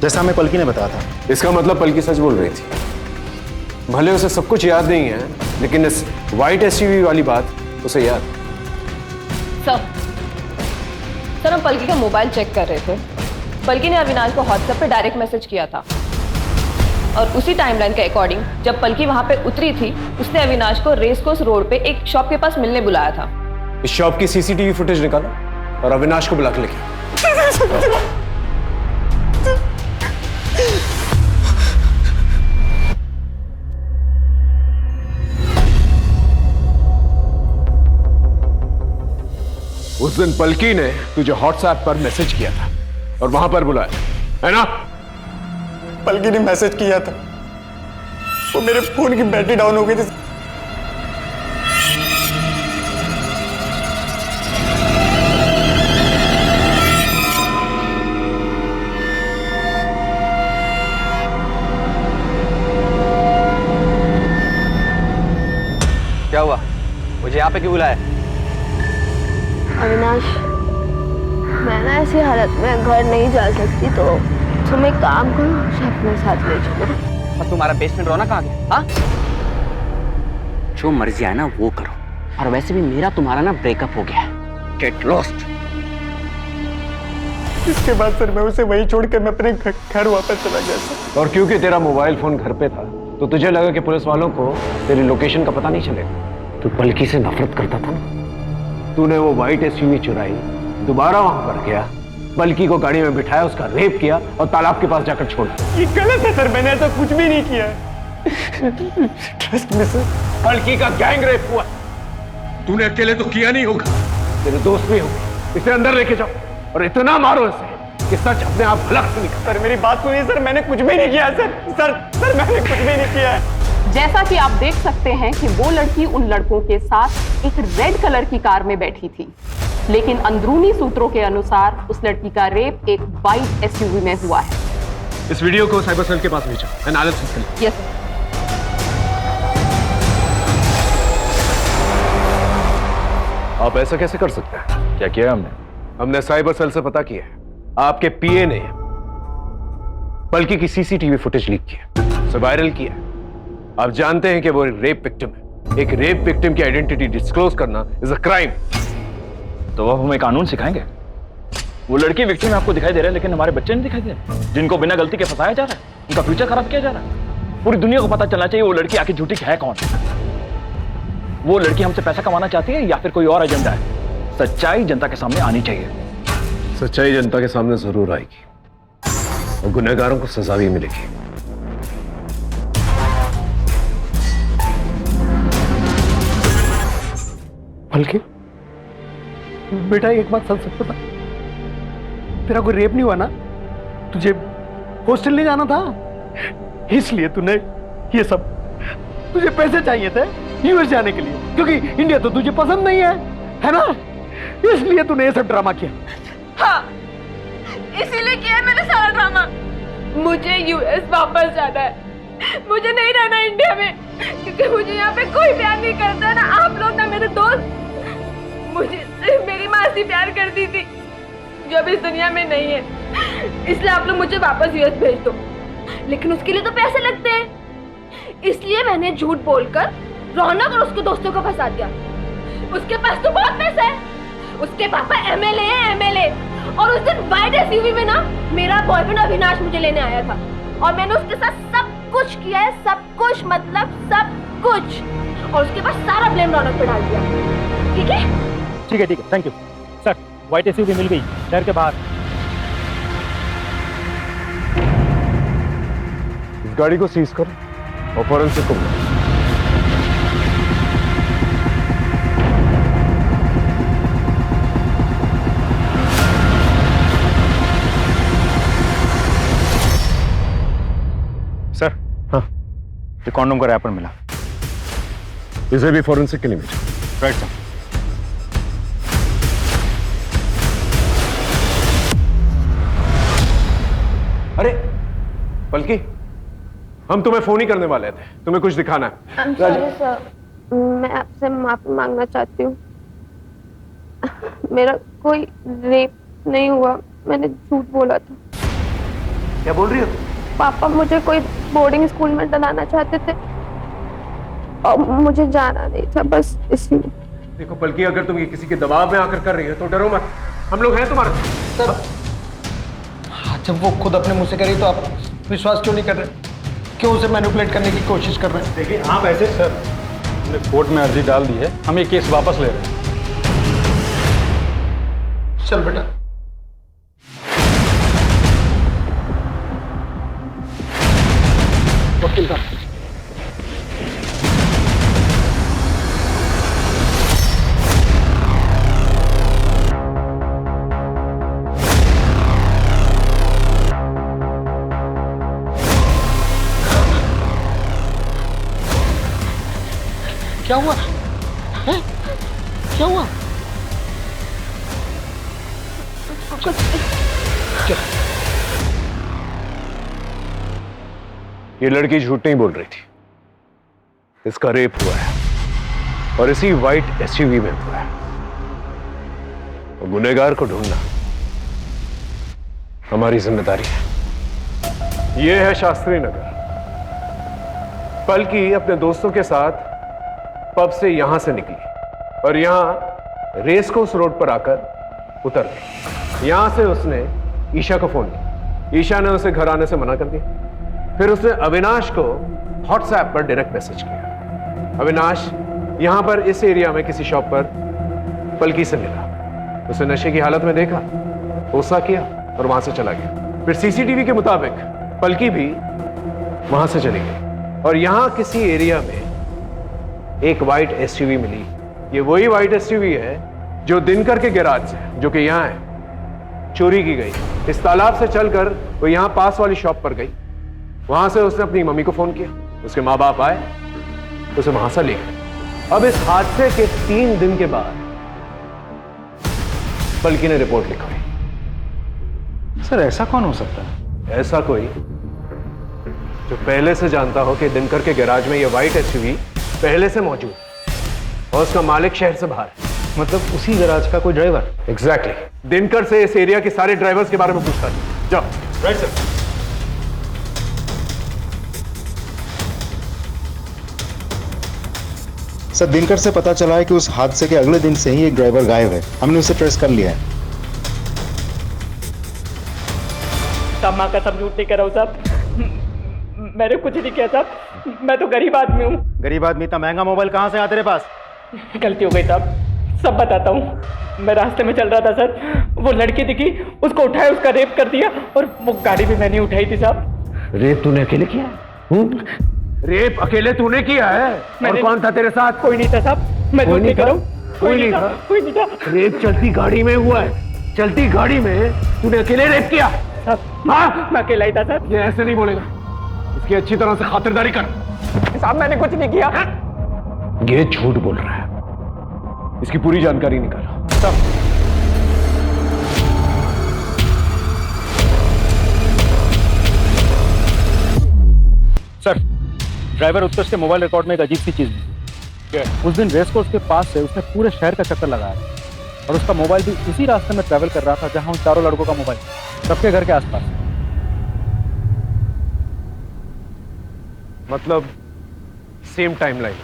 S7: जैसा हमें पलकी ने बताया था।
S10: इसका मतलब पलकी सच बोल रही थी। भले उसे सब कुछ याद नहीं है, लेकिन इस व्हाइट एसयूवी वाली बात उसे याद।
S9: सर, हम पलकी का मोबाइल चेक कर रहे थे। पलकी ने अविनाश को व्हाट्सएप पे डायरेक्ट मैसेज किया था और उसी टाइमलाइन के अकॉर्डिंग जब पलकी वहां पे उतरी थी उसने अविनाश को रेस कोर्स रोड पे एक शॉप के पास मिलने बुलाया था।
S10: इस शॉप की सीसीटीवी फुटेज निकालो और अविनाश को बुला के लेके। उस दिन पलकी ने तुझे व्हाट्सएप पर मैसेज किया था और वहां पर बुलाया, है ना?
S5: पलकी ने मैसेज किया था, वो मेरे फोन की बैटरी डाउन हो गई थी।
S8: क्या हुआ? मुझे यहाँ पे क्यों बुलाया?
S4: अविनाश, मैं ना ऐसी हालत में घर नहीं जा सकती, तो तुम एक काम करो, मुझे अपने साथ ले चलो।
S8: और तुम्हारा बेसमेंट रोना कहाँ गया? हाँ?
S17: जो मर्जी आए ना वो करो, और वैसे भी मेरा तुम्हारा ना ब्रेकअप हो गया है। Get lost.
S5: इसके बाद सर मैं उसे वही छोड़ के मैं अपने घर वापस चला गया सर।
S10: और क्योंकि तेरा मोबाइल फोन घर पे था तो तुझे लगा कि पुलिस वालों को तेरी लोकेशन का पता नहीं चलेगा। तू पलकी से नफरत करता था ना, तूने वो व्हाइट एसयूवी चुराई, दोबारा वहां पर गया, पलकी को गाड़ी में बिठाया, उसका रेप किया और तालाब के पास जाकर छोड़ा।
S5: ये गलत है सर, मैंने ऐसा कुछ भी नहीं किया। Trust me sir.
S10: पलकी का गैंग रेप हुआ।
S13: तूने अकेले तो किया नहीं होगा,
S10: तेरे दोस्त भी होंगे। इसे अंदर लेके जाओ और इतना मारो इसे कि सच अपने आप हलक से निकले।
S5: सर मेरी बात सुनिए सर, मैंने कुछ भी नहीं किया सर। सर मैंने कुछ भी नहीं किया है।
S9: जैसा कि आप देख सकते हैं कि वो लड़की उन लड़कों के साथ एक रेड कलर की कार में बैठी थी, लेकिन अंदरूनी सूत्रों के अनुसार उस लड़की का रेप एक वाइट एसयूवी में हुआ है।
S10: इस वीडियो को साइबर सेल के पास भेजो, एनालिसिस के लिए।
S9: Yes sir.
S10: आप ऐसा कैसे कर सकते हैं? क्या किया हमने साइबर सेल से पता किया है, आपके पीए ने पलकी की सीसीटीवी फुटेज लीक किया, उसे वायरल किया। आप जानते हैं कि वो रेप विक्टिम है। एक रेप विक्टिम की आइडेंटिटी डिस्क्लोज करना इज अ क्राइम।
S2: तो अब हमें कानून सिखाएंगे? वो लड़की विक्टिम आपको दिखाई दे रहा है, लेकिन हमारे बच्चे नहीं दिखाई दे रहे, जिनको बिना गलती के फंसाया जा रहा है, उनका फ्यूचर खराब किया जा रहा है। पूरी दुनिया को पता चलना चाहिए वो लड़की आखिर झूठी है कौन। वो लड़की हमसे पैसा कमाना चाहती है या फिर कोई और एजेंडा है? सच्चाई जनता के सामने आनी चाहिए।
S10: सच्चाई जनता के सामने जरूर आएगी और गुनहगारों को सजा भी मिलेगी।
S5: पलकी, बेटा एक बात सच बता, तेरा कोई रेप नहीं हुआ ना? तुझे हॉस्टल नहीं जाना था, इसलिए तूने ये सब, तुझे पैसे चाहिए थे यूएस जाने के लिए, क्योंकि इंडिया तो तुझे पसंद नहीं है ना? इसलिए तूने ये सब ड्रामा किया।
S4: हाँ, इसीलिए किया है मैंने सारा ड्रामा। मुझे यूएस वापस जाना है, मुझे नहीं रहना इंडिया में, क्योंकि मुझे यहाँ पे कोई प्यार नहीं करता, ना आप लोग ना मेरे दोस्त। मुझे सिर्फ मेरी मासी प्यार करती थी, जो अब इस दुनिया में नहीं है। इसलिए आप लोग मुझे वापस यूएस भेज दो, लेकिन उसके लिए तो पैसे लगते हैं। इसलिए मैंने झूठ बोलकर रौनक और उसके दोस्तों को फंसा दिया। उसके पास तो बहुत पैसा है, उसके पापा एमएलए हैं, एमएलए। और उस दिन वाइट एसयूवी में ना मेरा बॉयफ्रेंड अविनाश मुझे लेने आया था, और मैंने उसके साथ सब कुछ किया है, सब कुछ मतलब सब कुछ। और उसके बाद सारा ब्लेम रौनक पे डाल दिया। ठीक है,
S2: thank you sir. White SUV मिल गई शहर के बाहर।
S10: गाड़ी को सीज करो और फॉरेंसिक को बुलाओ।
S7: सर, हाँ, ये कॉन्डोम का रैपर मिला।
S10: इसे भी फॉरेंसिक के लिए भेजो।
S7: Right sir.
S10: अरे पलकी, हम तुम्हें फोन ही करने वाले थे, तुम्हें कुछ दिखाना है।
S4: सॉरी सर, मैं आपसे माफी मांगना चाहती हूँ। मेरा कोई रेप नहीं हुआ, मैंने झूठ बोला था।
S10: क्या बोल रही हो?
S4: पापा मुझे कोई बोर्डिंग स्कूल में डलाना चाहते थे और मुझे जाना नहीं था, बस इसलिए।
S10: देखो पलकी, अगर तुम ये किसी के दबाव में आकर कर रही हो तो डरो मत, हम लोग हैं तुम्हारे
S5: सर। जब वो खुद अपने मुंह से करी तो आप विश्वास क्यों नहीं कर रहे? क्यों उसे मैनिपुलेट करने की कोशिश कर रहे हैं?
S7: देखिए आप ऐसे सर, हमने कोर्ट में अर्जी डाल दी है, हम ये केस वापस ले रहे हैं।
S5: चल बेटा। वकील साहब, क्या हुआ है? क्या हुआ?
S10: ये लड़की झूठ नहीं बोल रही थी, इसका रेप हुआ है और इसी व्हाइट एसयूवी में हुआ है। और गुनहगार को ढूंढना हमारी जिम्मेदारी है। यह है शास्त्री नगर। पलकी अपने दोस्तों के साथ पब से यहां से निकली और यहां रेस कोर्स रोड पर आकर उतर गई। यहां से उसने ईशा को फोन किया। ईशा ने उसे घर आने से मना कर दिया। फिर उसने अविनाश को व्हाट्सएप पर डायरेक्ट मैसेज किया। अविनाश यहां पर इस एरिया में किसी शॉप पर पलकी से मिला। उसे नशे की हालत में देखा, गुस्सा किया और वहां से चला गया। फिर सीसीटीवी के मुताबिक पलकी भी वहां से चली गई और यहां किसी एरिया में एक व्हाइट एसयूवी मिली। ये वही व्हाइट एसयूवी है जो दिनकर के गैराज से, जो कि यहां है, चोरी की गई। इस तालाब से चलकर वो यहां पास वाली शॉप पर गई। वहां से उसने अपनी मम्मी को फोन किया, उसके माँ बाप आए, उसे वहां से ले गए। अब इस हादसे के 3 दिन के बाद पलकी ने रिपोर्ट लिखवाई।
S7: सर ऐसा कौन हो सकता है?
S10: ऐसा कोई जो पहले से जानता हो कि दिनकर के गैराज में यह व्हाइट एसयूवी पहले से मौजूद और उसका मालिक शहर से बाहर है।
S7: मतलब उसी गैराज का कोई ड्राइवर?
S10: एग्जैक्टली। दिनकर से इस एरिया के सारे ड्राइवर्स के बारे में पूछता है। जाओ। Right sir.
S18: सर, दिनकर से पता चला है कि उस हादसे के अगले दिन से ही एक ड्राइवर गायब है। हमने उसे ट्रेस कर लिया है।
S14: साहब माँ का सब झूठ नहीं कर रहा हूँ साहब, मैंने कुछ नहीं किया साहब, मैं तो गरीब आदमी हूँ।
S7: गरीब आदमी? इतना महंगा मोबाइल कहाँ से आया तेरे पास?
S14: गलती हो गई साहब, सब बताता हूँ। मैं रास्ते में चल रहा था सर, वो लड़की दिखी, उसको उठाया, उसका रेप कर दिया और वो गाड़ी भी मैंने उठाई थी साहब।
S10: रेप तूने अकेले किया है? रेप अकेले तूने किया है? और कौन था तेरे साथ?
S14: कोई नहीं था साहब, मैं झूठ नहीं कर रहा हूँ।
S10: कोई नहीं था?
S14: कोई नहीं था।
S10: रेप चलती गाड़ी में हुआ है। चलती गाड़ी में तूने अकेले रेप किया?
S14: हाँ, मैं अकेला ही था सर।
S10: ये ऐसे नहीं बोलेगा, इसकी अच्छी तरह से खातिरदारी कर।
S14: साहब मैंने कुछ नहीं किया।
S10: ये झूठ बोल रहा है, इसकी पूरी जानकारी निकालो।
S7: सर, ड्राइवर उत्कर्ष के मोबाइल रिकॉर्ड में एक अजीब सी चीज मिली। उस दिन रेस कोर्स के पास से उसने पूरे शहर का चक्कर लगाया और उसका मोबाइल भी उसी रास्ते में ट्रैवल कर रहा था जहां उन चारों लड़कों का मोबाइल, सबके घर के आसपास।
S10: मतलब सेम टाइमलाइन।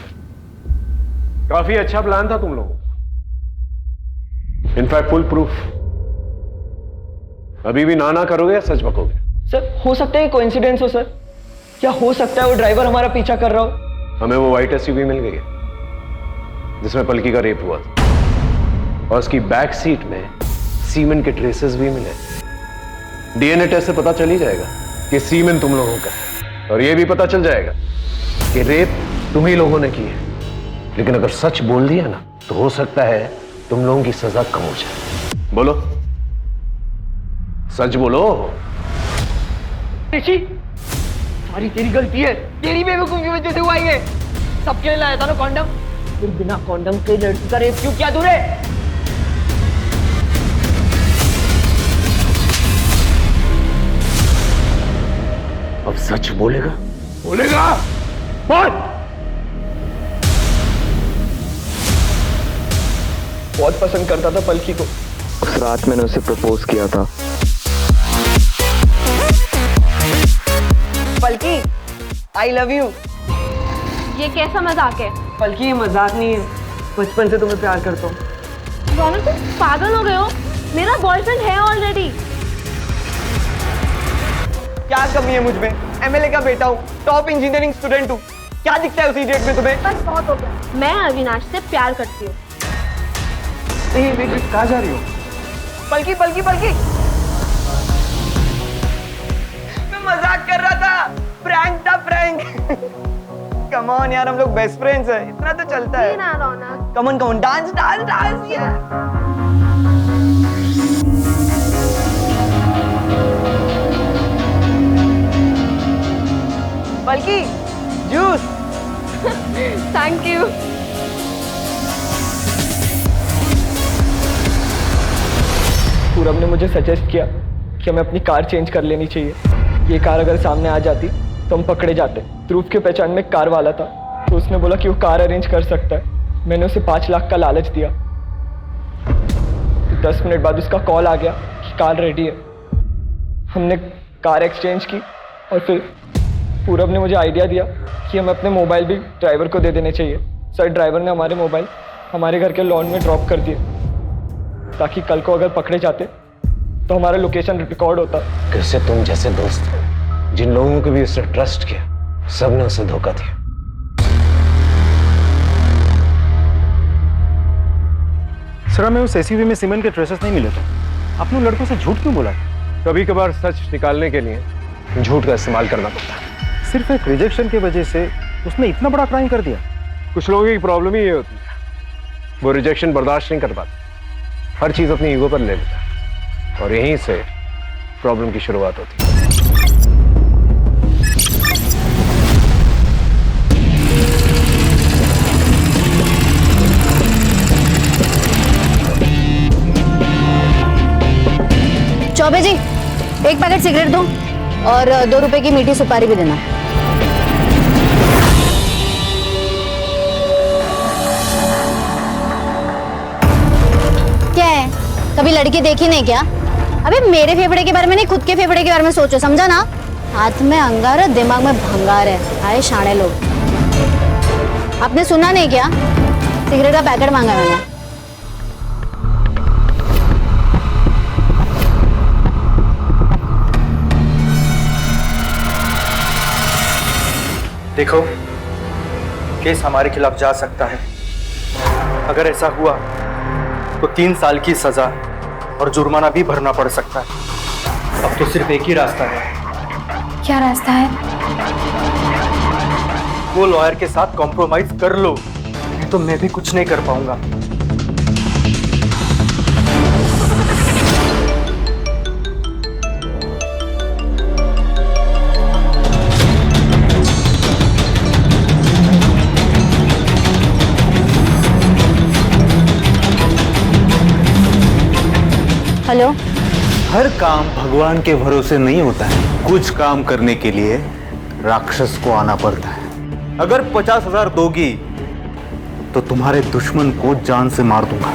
S10: काफी अच्छा प्लान था तुम लोगों का। In fact full proof. अभी भी ना करोगे या सच बकोगे?
S6: सर हो सकता है कोइंसिडेंस हो सर, क्या हो सकता है वो ड्राइवर हमारा पीछा कर रहा हो?
S10: हमें वो व्हाइट एसयूवी मिल गई है जिसमें पलकी का रेप हुआ था और उसकी बैक सीट में सीमेन के ट्रेसेस भी मिले। डीएनए टेस्ट से पता चल ही जाएगा कि सीमेन तुम लोगों का है। और ये भी पता चल जाएगा कि रेप तुम ही लोगों ने की है। लेकिन अगर सच बोल दिया ना तो हो सकता है तुम लोगों की सजा कम हो जाए। बोलो, सच बोलो।
S6: ऋषि, सारी तेरी गलती है, तेरी बेवकूफी की वजह से हुआ ये। सबके लिए लाया था ना कॉन्डम, फिर बिना कॉन्डम के लड़की का रेप क्यों किया तूने?
S10: अब सच बोलेगा? बोलेगा? बोल।
S6: बहुत पसंद करता था पलकी को। उस रात मैंने उसे प्रपोज किया था। पलकी, आई लव यू।
S4: ये कैसा मजाक है?
S6: पलकी, ये मजाक नहीं है, बचपन से तुम्हें प्यार करता हूँ।
S4: रौनक, तुम पागल हो गए हो? मेरा बॉयफ्रेंड है ऑलरेडी।
S6: क्या कमी है मुझ में? एमएलए का बेटा हूँ, टॉप इंजीनियरिंग स्टूडेंट हूँ, क्या दिखता है उस इडियट में तुम्हें?
S4: बस बहुत हो गया, मैं अविनाश से प्यार करती हूँ।
S6: कहाँ जा रही हो? पलकी पलकी पलकी, मैं मजाक कर रहा था, प्रैंक था प्रैंक। कम ऑन यार, हम लोग बेस्ट फ्रेंड्स हैं, इतना तो चलता है।
S4: ना Raunak,
S6: come on dance dance dance यार। Palki, juice.
S4: Thank you.
S6: Purab ने मुझे सजेस्ट किया कि हमें अपनी कार चेंज कर लेनी चाहिए। ये कार अगर सामने आ जाती तो हम पकड़े जाते। ध्रुव के पहचान में एक कार वाला था, तो उसने बोला कि वो कार अरेंज कर सकता है। मैंने उसे 5 लाख का लालच दिया। तो 10 मिनट बाद उसका कॉल आ गया कि कार रेडी है। हमने कार एक्सचेंज की और फिर पूरब ने मुझे आइडिया दिया कि हमें अपने मोबाइल भी ड्राइवर को दे देने चाहिए। सर, ड्राइवर ने हमारे मोबाइल हमारे घर के लॉन में ड्रॉप कर दिए, ताकि कल को अगर पकड़े जाते तो हमारा लोकेशन रिकॉर्ड होता।
S10: कैसे तुम जैसे दोस्त हो, जिन लोगों को भी उसने ट्रस्ट किया, सबने उसे धोखा दिया।
S7: सर, हमें उस एसयूवी में सीमेंट के ट्रेसेस नहीं मिले थे। आपने लड़कों से झूठ क्यों बोला?
S10: कभी कभार सच निकालने के लिए झूठ का इस्तेमाल करना पड़ता है।
S7: सिर्फ एक रिजेक्शन की वजह से उसने इतना बड़ा क्राइम कर दिया।
S10: कुछ लोगों की प्रॉब्लम ही ये होती है, वो रिजेक्शन बर्दाश्त नहीं कर पाते, हर चीज अपनी ईगो पर ले लेता है, और यहीं से प्रॉब्लम की शुरुआत होती है।
S3: चौबे जी, एक पैकेट सिगरेट दो और 2 रुपए की मीठी सुपारी भी देना। क्या है, कभी लड़की देखी नहीं क्या? अबे मेरे फेफड़े के बारे में नहीं, खुद के फेफड़े के बारे में सोचो, समझा ना? हाथ में अंगार है, दिमाग में भंगार है। आए शाणे लोग। आपने सुना नहीं क्या? सिगरेट का पैकेट मांगा मैंने।
S19: देखो, केस हमारे खिलाफ जा सकता है। अगर ऐसा हुआ तो 3 साल की सजा और जुर्माना भी भरना पड़ सकता है। अब तो सिर्फ एक ही रास्ता है।
S3: क्या रास्ता है?
S19: वो लॉयर के साथ कॉम्प्रोमाइज कर लो, नहीं तो मैं भी कुछ नहीं कर पाऊंगा।
S3: हेलो।
S18: हर काम भगवान के भरोसे नहीं होता है। कुछ काम करने के लिए राक्षस को आना पड़ता है। अगर 50,000 दोगी तो तुम्हारे दुश्मन को जान से मार दूंगा।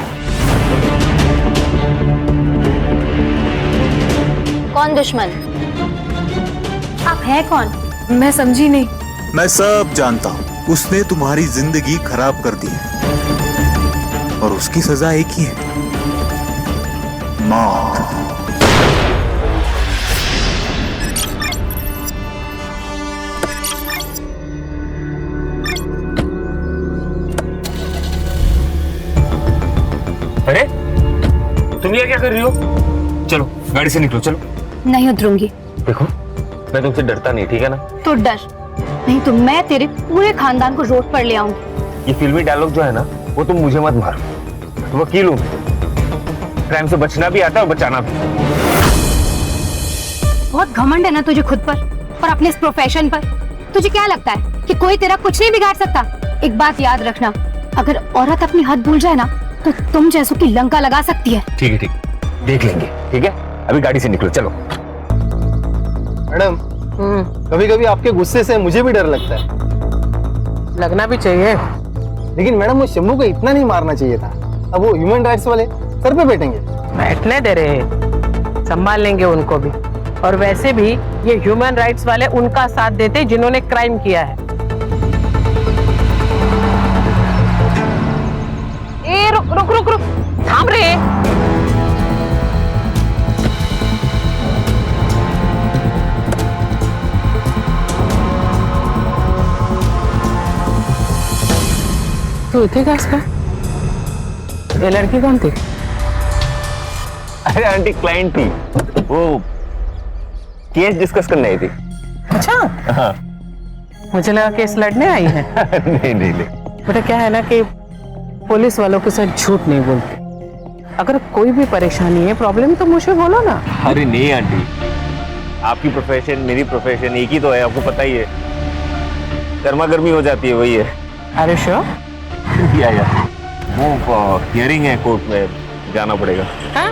S3: कौन दुश्मन? आप हैं कौन?
S15: मैं समझी नहीं।
S18: मैं सब जानता हूं। उसने तुम्हारी जिंदगी खराब कर दी है और उसकी सजा एक ही है, मौत।
S10: अरे तुम ये क्या कर रही हो? चलो गाड़ी से निकलो, चलो।
S3: नहीं उतरूंगी।
S10: देखो,
S20: मैं तुमसे डरता नहीं, ठीक है ना?
S3: तो डर नहीं तो मैं तेरे पूरे खानदान को रोड पर ले आऊंगी।
S20: ये फिल्मी डायलॉग जो है ना, वो तुम मुझे मत मारो। तो वकील हूं, क्राइम से बचना भी आता है और बचाना भी।
S3: बहुत घमंड है ना तुझे खुद पर और अपने इस प्रोफेशन पर। तुझे क्या लगता है कि कोई तेरा कुछ नहीं बिगाड़ सकता? एक बात याद रखना, अगर औरत अपनी हद भूल जाए ना तो तुम जैसों की लंका लगा सकती है।
S20: ठीक है, ठीक, देख लेंगे, ठीक है? अभी गाड़ी से निकलो, चलो।
S19: मैडम, कभी कभी आपके गुस्से से मुझे भी डर लगता है।
S14: लगना भी चाहिए।
S19: लेकिन मैडम, वो शंभू को इतना नहीं मारना चाहिए था। अब वो ह्यूमन राइट्स वाले सर पे बैठेंगे।
S14: बैठने दे रहे, संभाल लेंगे उनको भी। और वैसे भी ये ह्यूमन राइट्स वाले उनका साथ देते जिन्होंने क्राइम किया है। ए रुक रुक रुक रुक, थाम रे। तू इतने का इसका? ये लड़की कौन थी?
S20: अरे आंटी, क्लाइंट थी, वो केस डिस्कस करने आई थी।
S14: अच्छा,
S20: हाँ।
S14: मुझे लगा केस लड़ने आई है।
S20: नहीं नहीं नहीं,
S14: बेटा क्या है ना कि पुलिस वालों के साथ झूठ नहीं बोलते। अगर कोई भी परेशानी है, प्रॉब्लम, तो मुझे बोलो ना।
S20: अरे नहीं आंटी, आपकी प्रोफेशन मेरी प्रोफेशन एक ही तो है, आपको पता ही है। गर्मा गर्मी हो जाती है, वही है।
S14: अरे श्योर?
S20: या वो हियरिंग है, कोर्ट में जाना पड़ेगा।
S14: हाँ?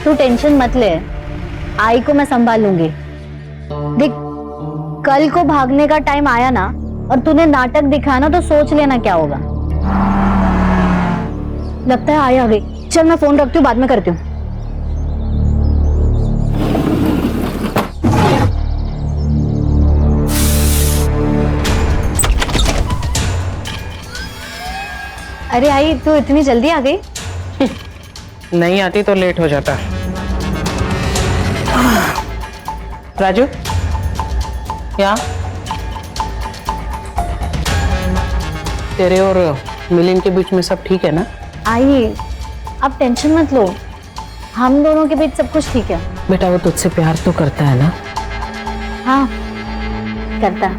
S3: तू टेंशन मत ले, आई को मैं संभाल लूंगी। देख, कल को भागने का टाइम आया ना और तूने नाटक दिखाया ना तो सोच लेना क्या होगा। लगता है आई आ गई। चल मैं फोन रखती हूँ, बाद में करती हूँ। अरे आई, तू इतनी जल्दी आ गई?
S14: नहीं आती तो लेट हो जाता। राजू, यहाँ तेरे और मिलिंद के बीच में सब ठीक है ना?
S3: आई, आप टेंशन मत लो, हम दोनों के बीच सब कुछ ठीक है।
S14: बेटा वो तुझसे प्यार तो करता है ना?
S3: हाँ, करता।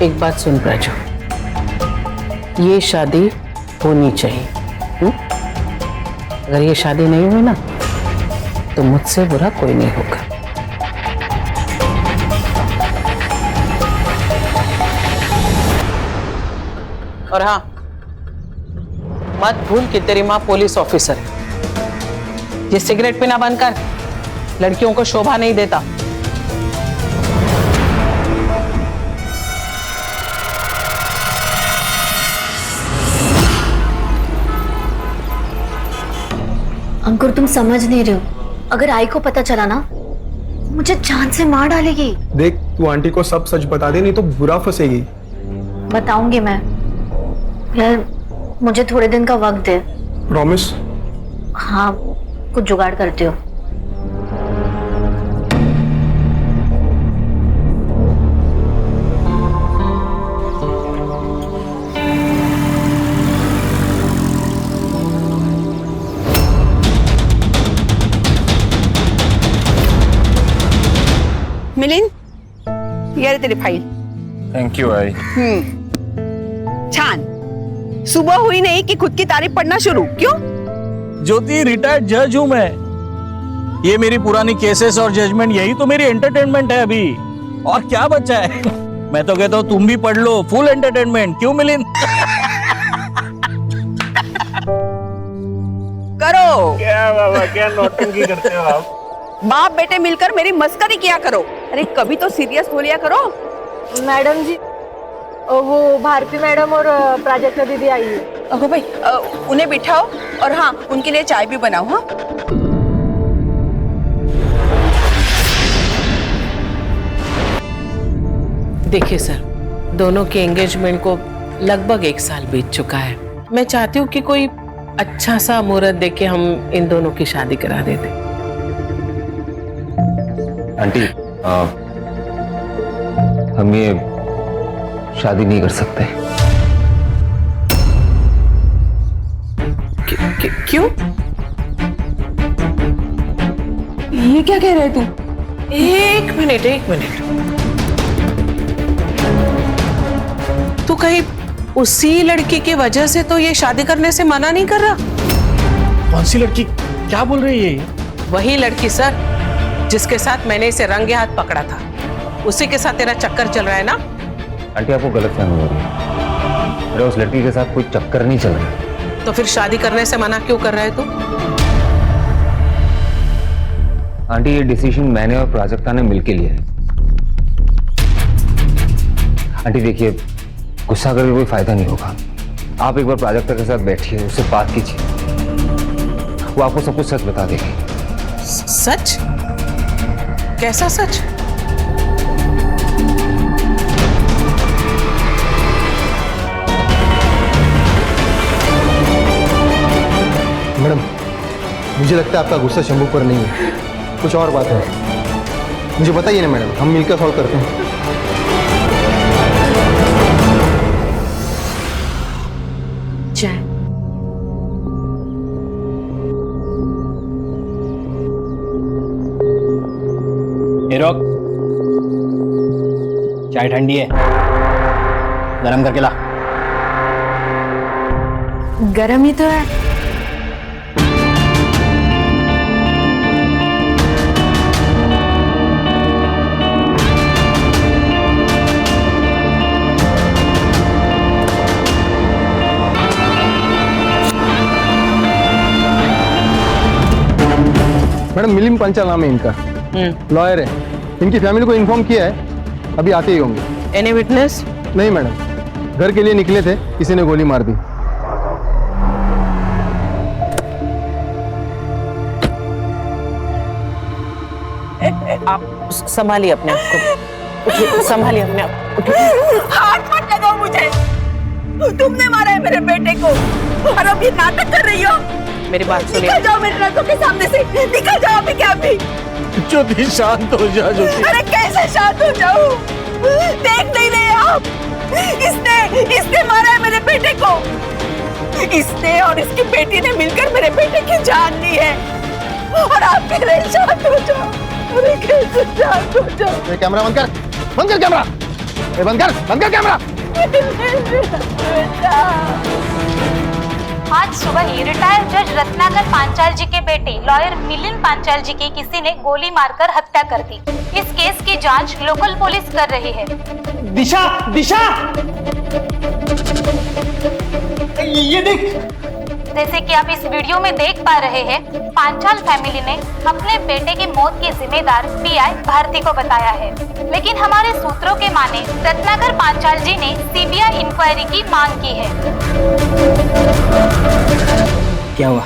S14: एक बात सुन राजू, ये शादी होनी चाहिए। अगर ये शादी नहीं हुई ना तो मुझसे बुरा कोई नहीं होगा। और हाँ, मत भूल कि तेरी माँ पुलिस ऑफिसर है। ये सिगरेट पीना बंद कर, लड़कियों को शोभा नहीं देता।
S3: अंकुर, तुम समझ नहीं रहे हो, अगर आई को पता चला ना मुझे जान से मार डालेगी।
S1: देख, तू आंटी को सब सच बता दे, नहीं तो बुरा फंसेगी।
S3: बताऊंगी मैं। यार मुझे थोड़े दिन का वक्त दे।
S1: प्रॉमिस?
S3: हाँ, कुछ जुगाड़ करती हो।
S21: मिलिंद, ये रही तेरी फाइल।
S20: थैंक यू आई।
S21: छान, सुबह हुई नहीं कि खुद की तारीफ पढ़ना शुरू। क्यों?
S22: ज्योति, रिटायर्ड जज हूं मैं। ये मेरी पुरानी केसेस और जजमेंट, यही तो मेरी एंटरटेनमेंट है अभी। और क्या बचा है? मैं तो कहता हूँ तुम भी पढ़ लो, फुल एंटरटेनमेंट। क्यों मिलिंद?
S21: करो।
S20: क्या बाबा, क्या नौटंकी करते हो आप?
S21: बाप बेटे मिलकर मेरी मस्करी किया करो। अरे कभी तो सीरियस हो लिया करो।
S4: मैडम जी, वो भारती मैडम और प्राजक्ता दीदी आई है।
S21: ओहो भाई, उन्हें बिठाओ और हाँ, उनके लिए चाय भी बनाओ। हाँ,
S14: देखिए सर, दोनों के एंगेजमेंट को लगभग 1 साल बीत चुका है। मैं चाहती हूँ कि कोई अच्छा सा मुहूर्त देख के हम इन दोनों की शादी करा देते।
S20: आंटी, हम ये शादी नहीं कर सकते।
S14: क्यों?
S9: ये क्या कह रहे तू?
S14: एक मिनट। तू कहीं उसी लड़की की वजह से तो ये शादी करने से मना नहीं कर रहा?
S22: कौन सी लड़की? क्या बोल रही है ये?
S14: वही लड़की सर, जिसके साथ मैंने इसे रंगे हाथ पकड़ा था, उसी के साथ तेरा चक्कर चल रहा है ना?
S20: आंटी आपको गलतफहमी हो रही है, मेरा उस लड़की के साथ कोई चक्कर नहीं चल रहा।
S14: तो फिर शादी करने से मना क्यों कर रहा है तू?
S20: आंटी ये डिसीजन मैंने और प्राजक्ता ने मिलके लिया है। आंटी देखिए, गुस्सा करके कोई फायदा नहीं होगा। आप एक बार प्राजक्ता के साथ बैठिए, उससे बात कीजिए, वो आपको सब कुछ सच बता देगी।
S14: सच? कैसा सच?
S5: मैडम, मुझे लगता है आपका गुस्सा शंभू पर नहीं है, कुछ और बात है। मुझे बताइए ना मैडम, हम मिलकर सॉल्व करते हैं।
S14: चाय।
S22: रोक, चाय ठंडी है, गरम करके ला।
S3: गरम ही तो है।
S5: मैडम मिलिंद पंचाल नाम है इनका, लॉयर है। इनकी फैमिली को इन्फॉर्म किया है, अभी आते ही होंगे।
S14: Any witness?
S5: नहीं मैडम, घर के लिए निकले थे, किसी ने गोली मार दी।
S14: आप संभालिए अपने आप को, संभालिए अपने आप को।
S21: हाथ मत लगाओ मुझे, तुमने मारा है मेरे बेटे को और अब ये नाटक कर रही हो।
S14: मेरी बात सुनिए।
S21: निकल जाओ मेरे नजरों के सामने से, निकल जाओ अभी क्या अभी।
S22: ज्योति शांत हो जा ज्योति।
S21: अरे कैसे शांत हो जाऊं? देख नहीं रहे आप? इसने मारा है मेरे बेटे को। इसने और इसकी बेटी ने मिलकर मेरे बेटे की जान ली है और आप कह रहे हैं शांत हो जाओ। अरे कैसे शांत हो जाओ?
S5: कैमरा बंद कर कैमरा, बंद कर कैमरा।
S11: आज सुबह ही रिटायर्ड जज रत्नाकर पांचाल जी के बेटे लॉयर मिलिंद पांचाल जी की किसी ने गोली मारकर हत्या कर दी। इस केस की जांच लोकल पुलिस कर रही है।
S16: दिशा, ये देख।
S11: जैसे कि आप इस वीडियो में देख पा रहे हैं, पांचाल फैमिली ने अपने बेटे की मौत के जिम्मेदार पीआई भारती को बताया है, लेकिन हमारे सूत्रों के माने रत्नाकर पांचाल जी ने सीबीआई इंक्वायरी की मांग की है।
S22: क्या हुआ?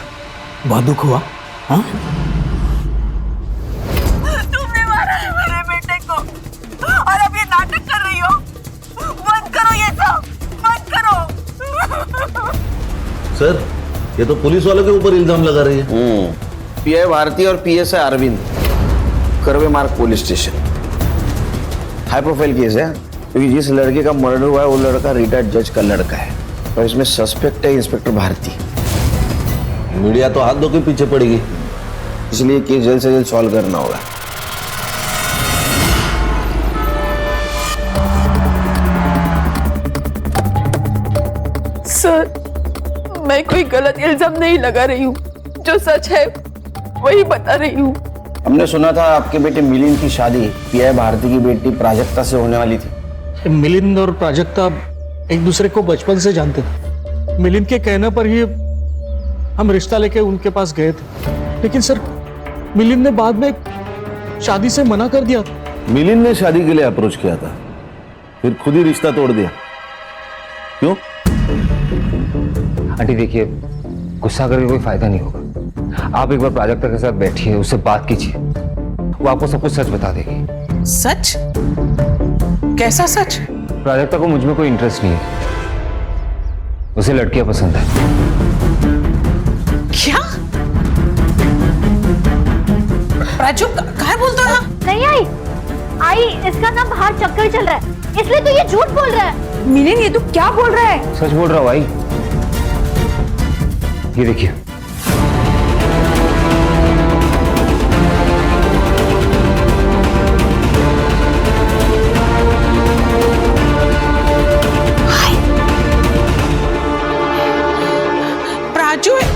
S22: बहुत दुख हुआ? हाँ?
S21: तुमने मारा है मेरे बेटे को और अब ये नाटक कर रही हो। बंद करो ये सब, बंद करो।
S12: सर, ये तो पुलिस वालों के ऊपर इल्जाम लगा रही है।
S10: पीआई भारती और पीएसआई अरविंद, करवे मार्ग police station. High profile case है, क्योंकि जिस लड़के का मर्डर हुआ है वो लड़का रिटायर्ड जज का लड़का है और इसमें सस्पेक्ट है इंस्पेक्टर भारती।
S12: मीडिया तो हाथ धो के पीछे पड़ेगी,
S10: इसलिए केस जल्द से जल्द सॉल्व करना होगा।
S21: सर, मैं कोई गलत इल्जाम नहीं लगा रही हूँ, जो सच है वही बता रही हूँ।
S10: हमने सुना था आपके बेटे मिलिंद की शादी पीआई भारती की बेटी प्राजक्ता से होने वाली थी।
S22: मिलिंद और प्राजक्ता एक दूसरे को बचपन से जानते थे। मिलिंद के कहने पर ही हम रिश्ता लेके उनके पास गए थे, लेकिन सर मिलिंद ने बाद में शादी से मना कर दिया।
S12: मिलिंद ने शादी के लिए अप्रोच किया था, फिर खुद ही रिश्ता तोड़ दिया। क्यों?
S20: आंटी देखिए, गुस्सा करके कोई फायदा नहीं होगा। आप एक बार प्राजक्ता के साथ बैठिए, उससे बात कीजिए, वो आपको सब कुछ सच बता देगी।
S14: सच? कैसा सच?
S20: प्राजक्ता को मुझ में कोई इंटरेस्ट नहीं है, उसे लड़कियां पसंद है।
S14: क्या? प्राजू क्या बोलता रहा?
S3: नहीं आई, इसका ना बाहर चक्कर चल रहा है, इसलिए तो ये झूठ बोल रहा है।
S21: मिलिंद ये तू क्या बोल रहा है?
S20: सच बोल रहा हूँ भाई। ये देखिए।
S14: प्राजू है।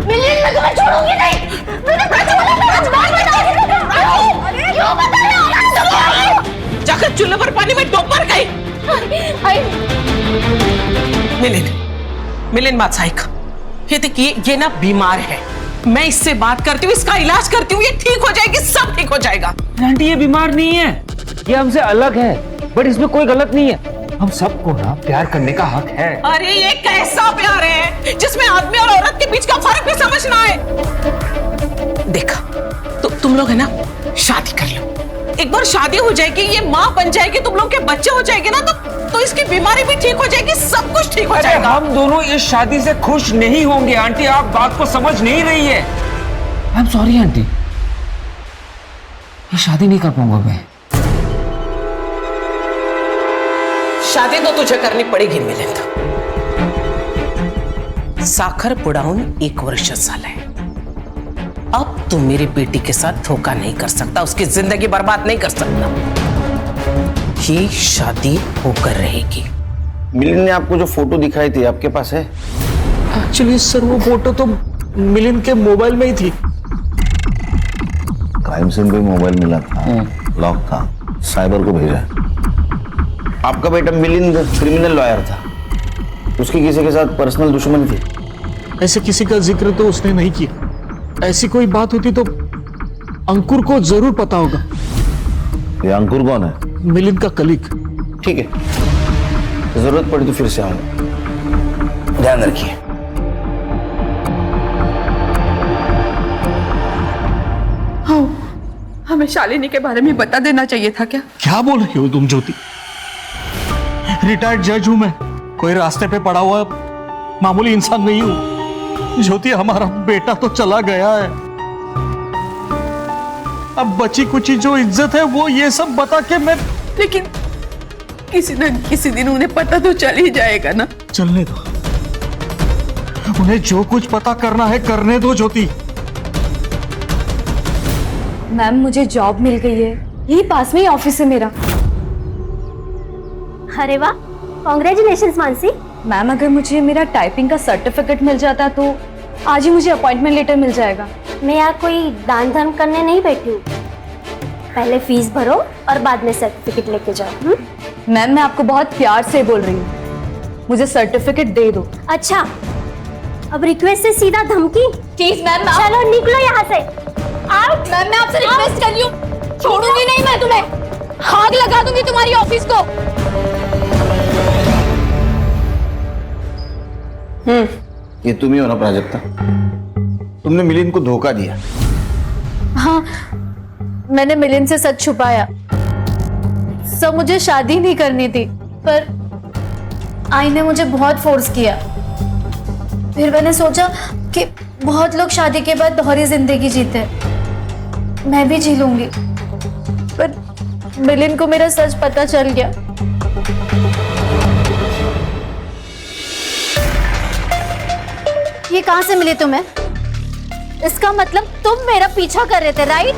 S21: मिलिंद मैं तुम्हें छोड़ूंगी नहीं। मैंने प्राजू को आज बात बताई। क्यों बताया?
S14: जाकर चूल्हे पर पानी में डूब मर गई। मिलिंद बात साइक, ये देखिए ये ना बीमार है, मैं इससे बात करती हूँ, इसका इलाज करती हूँ, ये ठीक हो जाएगी, सब ठीक हो जाएगा।
S20: आंटी ये बीमार नहीं है, ये हमसे अलग है, बट इसमें कोई गलत नहीं है। हम सबको ना प्यार करने का हक है।
S14: अरे ये कैसा प्यार है जिसमें आदमी और औरत के बीच का फर्क भी समझना है। देखा तो तुम लोग है ना शादी कर लो, एक बार शादी हो जाएगी, ये माँ बन जाएगी, तुम लोग के बच्चे हो जाएंगे ना, तो इसकी बीमारी भी ठीक हो जाएगी, सब कुछ ठीक हो जाएगा।
S20: हम दोनों इस शादी से खुश नहीं होंगे आंटी, आप बात को समझ नहीं रही है। आई एम सॉरी आंटी, ये शादी नहीं कर पाऊंगा मैं।
S14: शादी तो तुझे करनी पड़ेगी मिलिंद। साखर बुढ़ाऊन 1 वर्ष झालंय, अब तू मेरी बेटी के साथ धोखा नहीं कर सकता, उसकी जिंदगी बर्बाद नहीं कर सकता। ये शादी होकर रहेगी।
S12: मिलिंद ने आपको जो फोटो दिखाई थी आपके पास है?
S22: एक्चुअली सर वो फोटो तो मिलिंद के मोबाइल में ही थी।
S12: क्राइम सीन पे मोबाइल मिला था, लॉक था, साइबर को भेजा। आपका बेटा मिलिंद क्रिमिनल लॉयर था, उसकी किसी के साथ पर्सनल दुश्मनी थी?
S22: ऐसे किसी का जिक्र तो उसने नहीं किया, ऐसी कोई बात होती तो अंकुर को जरूर पता होगा।
S12: ये अंकुर कौन है?
S22: मिलिंद का कलीग।
S12: ठीक है, जरूरत पड़ी तो फिर से आऊंगा, ध्यान रखिए।
S21: हाँ, हमें शालिनी के बारे में बता देना चाहिए था क्या?
S22: क्या बोल रही हो तुम ज्योति? रिटायर्ड जज हूं मैं, कोई रास्ते पे पड़ा हुआ मामूली इंसान नहीं हूं। ज्योति हमारा बेटा तो चला गया है, अब बची कुची जो इज्जत है वो ये सब बता के मैं।
S21: लेकिन किसी न किसी दिन उन्हें पता तो चल ही जाएगा ना।
S22: चलने दो, उन्हें जो कुछ पता करना है करने दो ज्योति।
S8: मैम मुझे जॉब मिल गई है, यही पास में ही ऑफिस है मेरा।
S3: अरे वाह, कांग्रेचुलेशंस मानसी।
S8: मैम अगर मुझे मेरा टाइपिंग का सर्टिफिकेट मिल जाता तो आज ही मुझे अपॉइंटमेंट लेटर मिल जाएगा।
S3: मैं यहाँ कोई दान धर्म करने नहीं बैठी हूँ, पहले फीस भरो और बाद में सर्टिफिकेट लेके जाओ।
S8: मैम मैं आपको बहुत प्यार से बोल रही हूँ, मुझे सर्टिफिकेट दे दो।
S3: अच्छा, अब रिक्वेस्ट से सीधा धमकी?
S8: प्लीज मैम,
S3: चलो निकलो यहाँ से।
S8: आउट। मैम मैं आपसे रिक्वेस्ट कर रही हूँ, छोड़ूंगी नहीं मैं तुम्हें, आग लगा दूंगी तुम्हारी ऑफिस को।
S12: ये तुम ही हो ना प्राजक्ता? तुमने मिलिंद को धोखा दिया।
S8: हाँ, मैंने मिलिंद से सच छुपाया। सब मुझे शादी नहीं करनी थी, पर आई ने मुझे बहुत फोर्स किया। फिर मैंने सोचा कि बहुत लोग शादी के बाद दोहरी जिंदगी जीते, मैं भी जी लूंगी। पर मिलिंद को मेरा सच पता चल गया।
S3: ये कहाँ से मिली तुम्हें? इसका मतलब तुम मेरा पीछा कर रहे थे, राइट?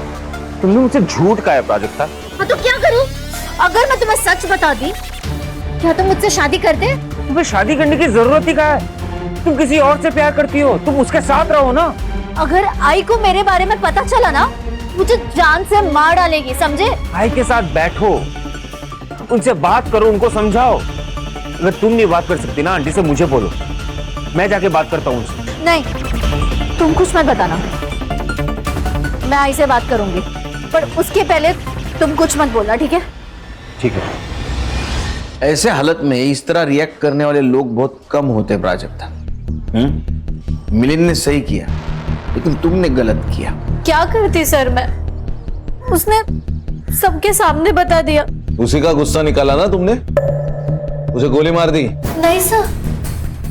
S20: तुमने मुझसे झूठ कहा है प्राजक्ता।
S3: हाँ तो क्या करूं? अगर मैं तुम्हें सच बता दी, क्या तुम मुझसे शादी करते?
S20: तुम्हें शादी करने की जरूरत ही कहाँ है? तुम किसी और से प्यार करती हो, तुम उसके साथ रहो ना।
S3: अगर आई को मेरे बारे में पता चला ना, मुझे जान से मार डालेगी, समझे?
S20: आई के साथ बैठो, उनसे बात करो, उनको समझाओ। अगर तुम नहीं बात कर सकती ना आंटी से मुझे बोलो, मैं जाके बात करता हूँ उनसे।
S3: नहीं, तुम कुछ मत बताना, मैं आई से बात करूंगी, पर उसके पहले तुम कुछ मत बोलना, ठीक है?
S12: ठीक है। ऐसे हालत में इस तरह रिएक्ट करने वाले लोग बहुत कम होते हैं प्राजक्ता। मिलिंद ने सही किया, लेकिन तुमने गलत किया।
S8: क्या करती सर मैं? उसने सबके सामने बता दिया।
S12: उसी का गुस्सा निकाला ना तुमने, उसे गोली मार दी?
S8: नहीं सर,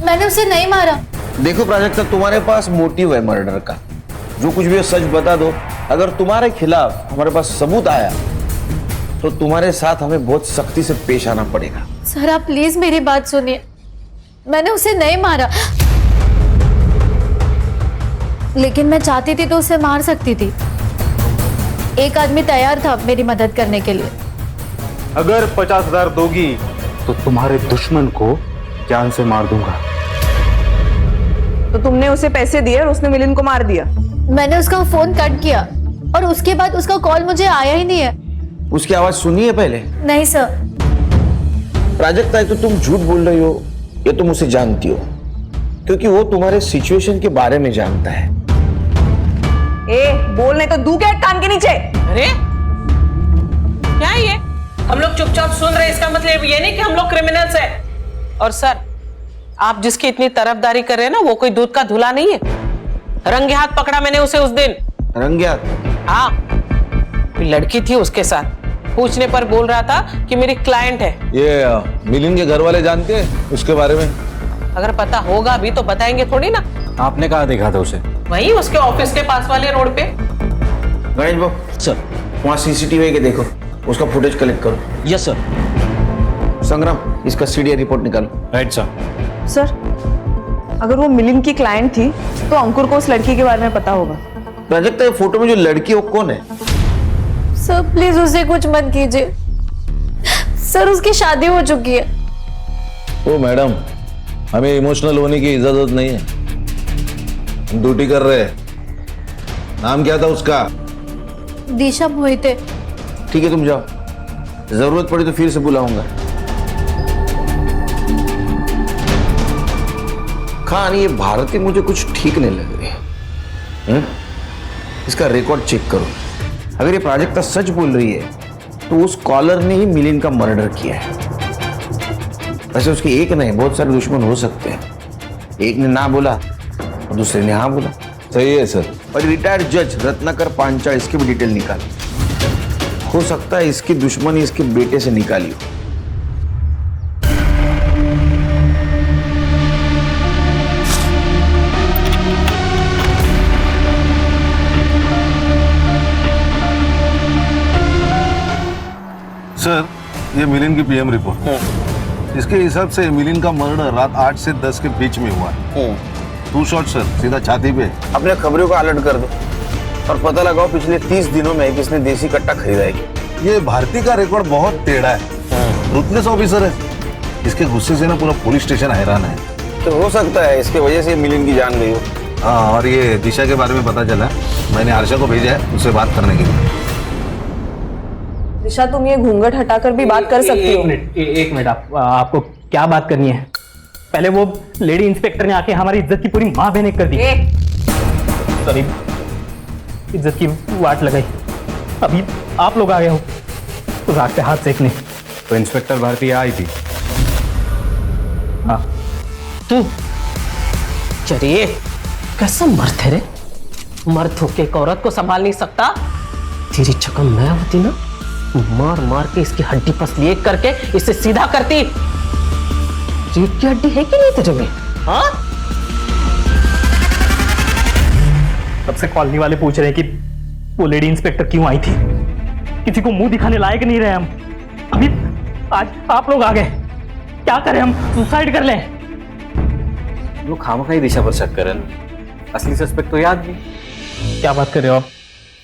S8: मैंने उसे नहीं मारा।
S12: देखो प्राजक्ता, तुम्हारे पास मोटिव है मर्डर का, जो कुछ भी है सच बता दो। अगर तुम्हारे खिलाफ हमारे पास सबूत आया तो तुम्हारे साथ हमें बहुत सख्ती से पेश आना पड़ेगा।
S8: सर आप प्लीज मेरी बात सुनिए, मैंने उसे नहीं मारा, लेकिन मैं चाहती थी तो उसे मार सकती थी। एक आदमी तैयार था मेरी मदद करने के लिए।
S18: अगर 50,000 दोगी तो तुम्हारे दुश्मन को जान से मार दूंगा।
S15: तो तुमने उसे पैसे दिए और उसने मिलिंद को मार दिया?
S8: मैंने उसका फोन कट किया और उसके बाद उसका कॉल मुझे आया ही नहीं है।
S12: उसकी आवाज सुनी है पहले?
S8: नहीं सर।
S12: प्राजक्ता, तो तुम झूठ बोल रही हो या तुम उसे जानती हो? क्योंकि वो तुम्हारे सिचुएशन के बारे में जानता है।
S15: ए, बोल नहीं तो दू क्या कान के नीचे।
S14: अरे क्या है ये? हम लोग चुपचाप सुन रहे हैं, इसका मतलब ये नहीं कि हम लोग क्रिमिनल्स हैं। और सर, आप जिसकी इतनी तरफदारी कर रहे हैं ना, वो कोई दूध का धुला नहीं है। रंगे हाथ पकड़ा मैंने उसे उस दिन।
S12: रंगे हाथ?
S14: हाँ, कोई लड़की थी उसके साथ, पूछने पर बोल रहा था कि मेरी क्लाइंट है।
S12: ये मिलिंद के घर वाले जानते हैं उसके बारे में?
S14: अगर पता होगा भी तो बताएंगे थोड़ी ना।
S22: आपने कहाँ देखा था उसे?
S14: वही उसके ऑफिस के पास वाले रोड पे।
S12: गणेश बाबू सर, वहाँ सीसीटीवी के देखो, उसका फुटेज कलेक्ट करो।
S22: Yes sir.
S12: संग्राम, इसका सीडीआई रिपोर्ट निकालो।
S22: Right sir.
S15: सर, अगर वो मिलिंद की क्लाइंट थी तो अंकुर को उस लड़की के बारे में पता होगा।
S12: प्राजक्ता, ये फोटो में जो लड़की है वो कौन है?
S8: सर प्लीज उसे कुछ मत कीजिए सर, उसकी शादी हो चुकी है।
S13: ओ मैडम, हमें इमोशनल होने की इजाजत नहीं है, हम ड्यूटी कर रहे हैं। नाम क्या था उसका?
S8: दिशा मोहिते।
S12: ठीक है, तुम जाओ, जरूरत पड़ी तो फिर से बुलाऊंगा। खान, ये भारती मुझे कुछ ठीक नहीं लग रही है। इसका रिकॉर्ड चेक करो, अगर ये प्राजक्ता सच बोल रही है तो उस कॉलर ने ही मिलिंद का मर्डर किया है। वैसे उसके एक नहीं, बहुत सारे दुश्मन हो सकते हैं। एक ने ना बोला और दूसरे ने हाँ बोला।
S13: सही है सर।
S12: और रिटायर्ड जज रत्नाकर पांचाल, इसकी भी डिटेल निकाल। हो सकता है इसकी दुश्मनी इसके बेटे से निकाली हो।
S13: सर, ये मिलिंद की पीएम रिपोर्ट। इसके हिसाब से मिलिंद का मर्डर रात 8 से 10 के बीच में हुआ है। 2 शॉट सर, सीधा छाती पे।
S12: अपने खबरों का अलर्ट कर दो और पता लगाओ पिछले 30 दिनों में किसने देसी कट्टा खरीदा है।
S13: ये भारती का रिकॉर्ड बहुत टेढ़ा है, रुतलेस ऑफिसर है। इसके गुस्से से ना पूरा पुलिस स्टेशन हैरान है।
S12: तो हो सकता है इसके वजह से मिलिंद की जान गई हो।
S13: हाँ, और ये दिशा के बारे में पता चला, मैंने आरशा को भेजा है उससे बात करने के लिए।
S15: दिशा, तुम ये घूंघट हटाकर भी बात कर सकती हो।
S16: एक मिनट, आपको क्या बात करनी है? पहले वो लेडी इंस्पेक्टर ने आके हमारी इज्जत की पूरी माँ बहने कर दी। सॉरी, इज्जत की वाट लगाई। अभी आप लोग आ गए हो तो रात पे हाथ सेकने।
S18: तो इंस्पेक्टर भारती आई थी?
S16: हाँ।
S14: तू चलिए, कैसा मर्द है रे? मर्द होके एक औरत को संभाल नहीं सकता? तेरी जगह मैं होती ना, मार मार के इसकी हड्डी पसली एक करके इसे सीधा करती। रीढ़ की हड्डी है कि नहीं तेरे में? हाँ?
S16: सबसे कॉलोनी वाले पूछ रहे हैं कि वो लेडी इंस्पेक्टर क्यों आई थी। किसी को मुंह दिखाने लायक नहीं रहे हम। अभी आज आप लोग आ गए, क्या करें हम? सुसाइड कर लें?
S18: लोग खामखाई दिशा पर शक कर रहे हैं, असली सस्पेक्ट तो याद नहीं।
S16: क्या बात कर रहे हो आप?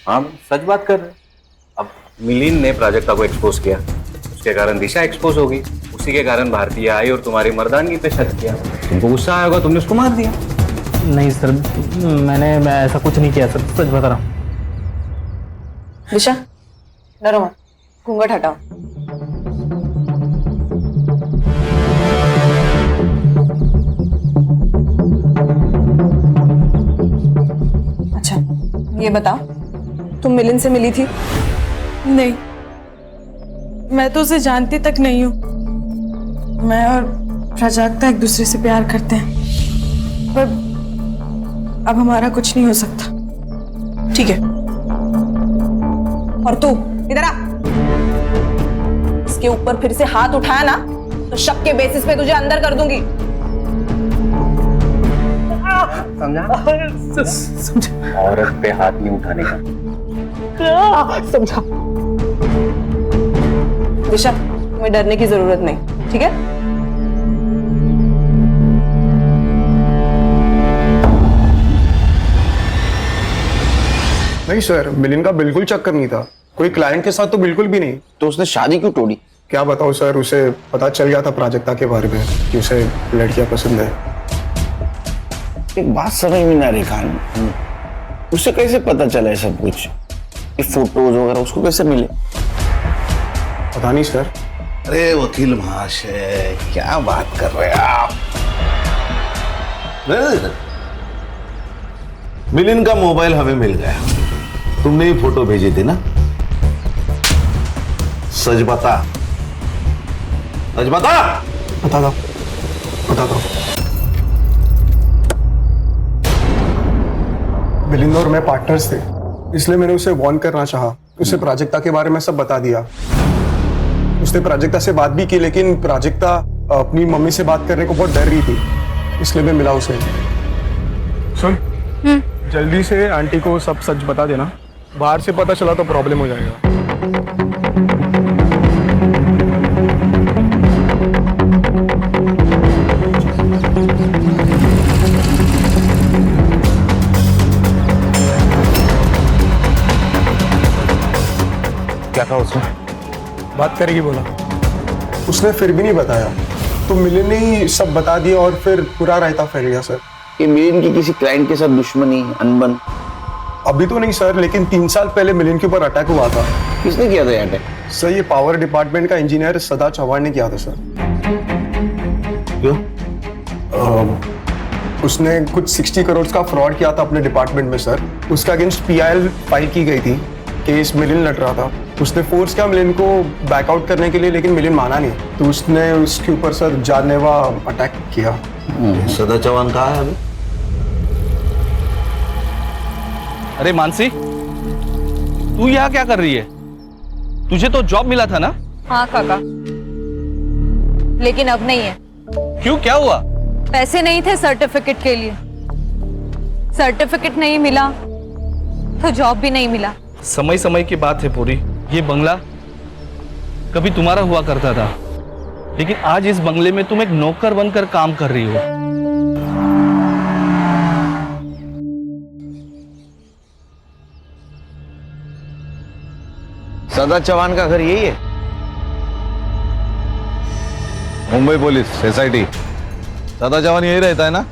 S18: हाँ, सच बात कर रहे हैं। अब मिलिंद ने प्राजक्ता को एक्सपोज किया, उसके कारण दिशा एक्सपोज होगी, उसी के कारण भारतीय आई और तुम्हारी मर्दानगी पे शक किया। तुमको गुस्सा आया होगा, तुमने उसको मार दिया।
S16: नहीं सर, मैं ऐसा कुछ नहीं किया सर, सच बता रहा हूँ।
S15: दिशा, डरो मत, घूंघट हटाओ। अच्छा, ये बताओ, तुम मिलिंद से मिली थी?
S17: नहीं, मैं तो उसे जानती तक नहीं हूँ। मैं और प्राजक्ता एक दूसरे से प्यार करते हैं, पर अब हमारा कुछ नहीं हो सकता।
S15: ठीक है, और तू इधर आ। इसके ऊपर फिर से हाथ उठाया ना तो शक के बेसिस पे तुझे अंदर कर दूंगी।
S18: समझा? औरत पे हाथ नहीं उठाने का।
S16: समझा।
S15: कुशा, तुम्हें डरने की जरूरत नहीं, ठीक है?
S1: नहीं सर, मिलिंद का बिल्कुल चक्कर नहीं था, कोई क्लाइंट के साथ तो बिल्कुल भी नहीं।
S12: तो उसने शादी क्यों तोड़ी?
S1: क्या बताओ सर, उसे पता चल गया था प्राजक्ता के बारे में कि उसे लड़कियां पसंद है।
S12: एक बात समझ में ना रही खान, उसे कैसे पता चला है सब कुछ? ये फोटोज वगैरह उसको कैसे मिले?
S1: पता नहीं सर।
S13: अरे वकील महाशय, क्या बात कर रहे हैं आप? मिलिंद का मोबाइल हमें मिल गया, तुमने ही फोटो भेजी थी ना? सच बता, सच बता।
S1: बता दो, बता दो। मिलिंद और मैं पार्टनर्स थे, इसलिए मैंने उसे वार्न करना चाहा। उसे प्राजक्ता के बारे में सब बता दिया। उसने प्राजक्ता से बात भी की, लेकिन प्राजक्ता अपनी मम्मी से बात करने को बहुत डर रही थी, इसलिए मैं मिला उसे। सुन, जल्दी से आंटी को सब सच बता देना, बाहर से पता चला तो प्रॉब्लम हो जाएगा।
S20: क्या कहा उसने?
S1: बात करेगी बोला, उसने फिर भी नहीं बताया, तो मिलिंद ने ही सब बता दिया और फिर पूरा रायता फैल गया सर।
S12: ये मिलिंद की किसी क्लाइंट के साथ दुश्मनी, अनबन?
S1: अभी तो नहीं सर, लेकिन 3 साल पहले मिलिंद के ऊपर अटैक हुआ था।
S12: किसने किया था ये अटैक?
S1: सर, ये पावर डिपार्टमेंट का इंजीनियर सदा चौहान ने किया था सर।
S13: क्यों?
S1: उसने कुछ 60 करोड़ का फ्रॉड किया था अपने डिपार्टमेंट में सर। उसके अगेंस्ट PIL फाइल की गई थी, केस मिलिंद लड़ रहा था। उसने फोर्स किया मिलिंद को बैकआउट करने के लिए, लेकिन मिलिंद माना नहीं, तो उसने उसके ऊपर सर जानलेवा अटैक किया।
S13: सदा चौहान कहाँ है अभी?
S22: अरे मानसी, तू यहाँ क्या कर रही है? तुझे तो जॉब मिला था ना?
S8: हाँ काका, लेकिन अब नहीं है।
S22: क्यों, क्या हुआ?
S8: पैसे नहीं थे सर्टिफिकेट के लिए, सर्टिफिकेट नहीं मिला तो जॉब भी नहीं मिला।
S22: समय समय की बात है पूरी। ये बंगला कभी तुम्हारा हुआ करता था, लेकिन आज इस बंगले में तुम एक नौकर बनकर काम कर रही हो।
S12: सदा चौहान का घर यही है?
S13: Mumbai police SIT। सदा चौहान यही रहता है ना?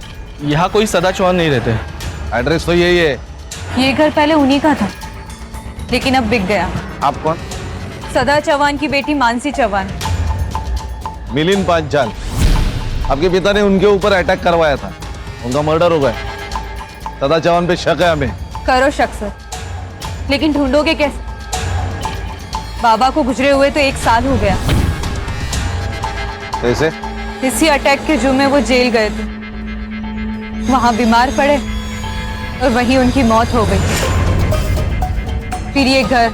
S22: यहाँ कोई सदा चौहान नहीं रहते।
S13: एड्रेस तो यही है।
S8: ये घर पहले उन्हीं का था, लेकिन अब बिक गया।
S12: आप कौन?
S8: सदा चौहान की बेटी मानसी चौहान।
S13: मिलिंद पांचाल, आपके पिता ने उनके ऊपर अटैक करवाया था, उनका मर्डर हो गया। सदा चौहान पे शक है हमें।
S8: करो शक सर, लेकिन ढूंढोगे कैसे? बाबा को गुजरे हुए तो 1 साल हो गया।
S13: कैसे?
S8: इसी अटैक के जुर्म में वो जेल गए थे, वहां बीमार पड़े और वहीं उनकी मौत हो गई। फिर ये घर,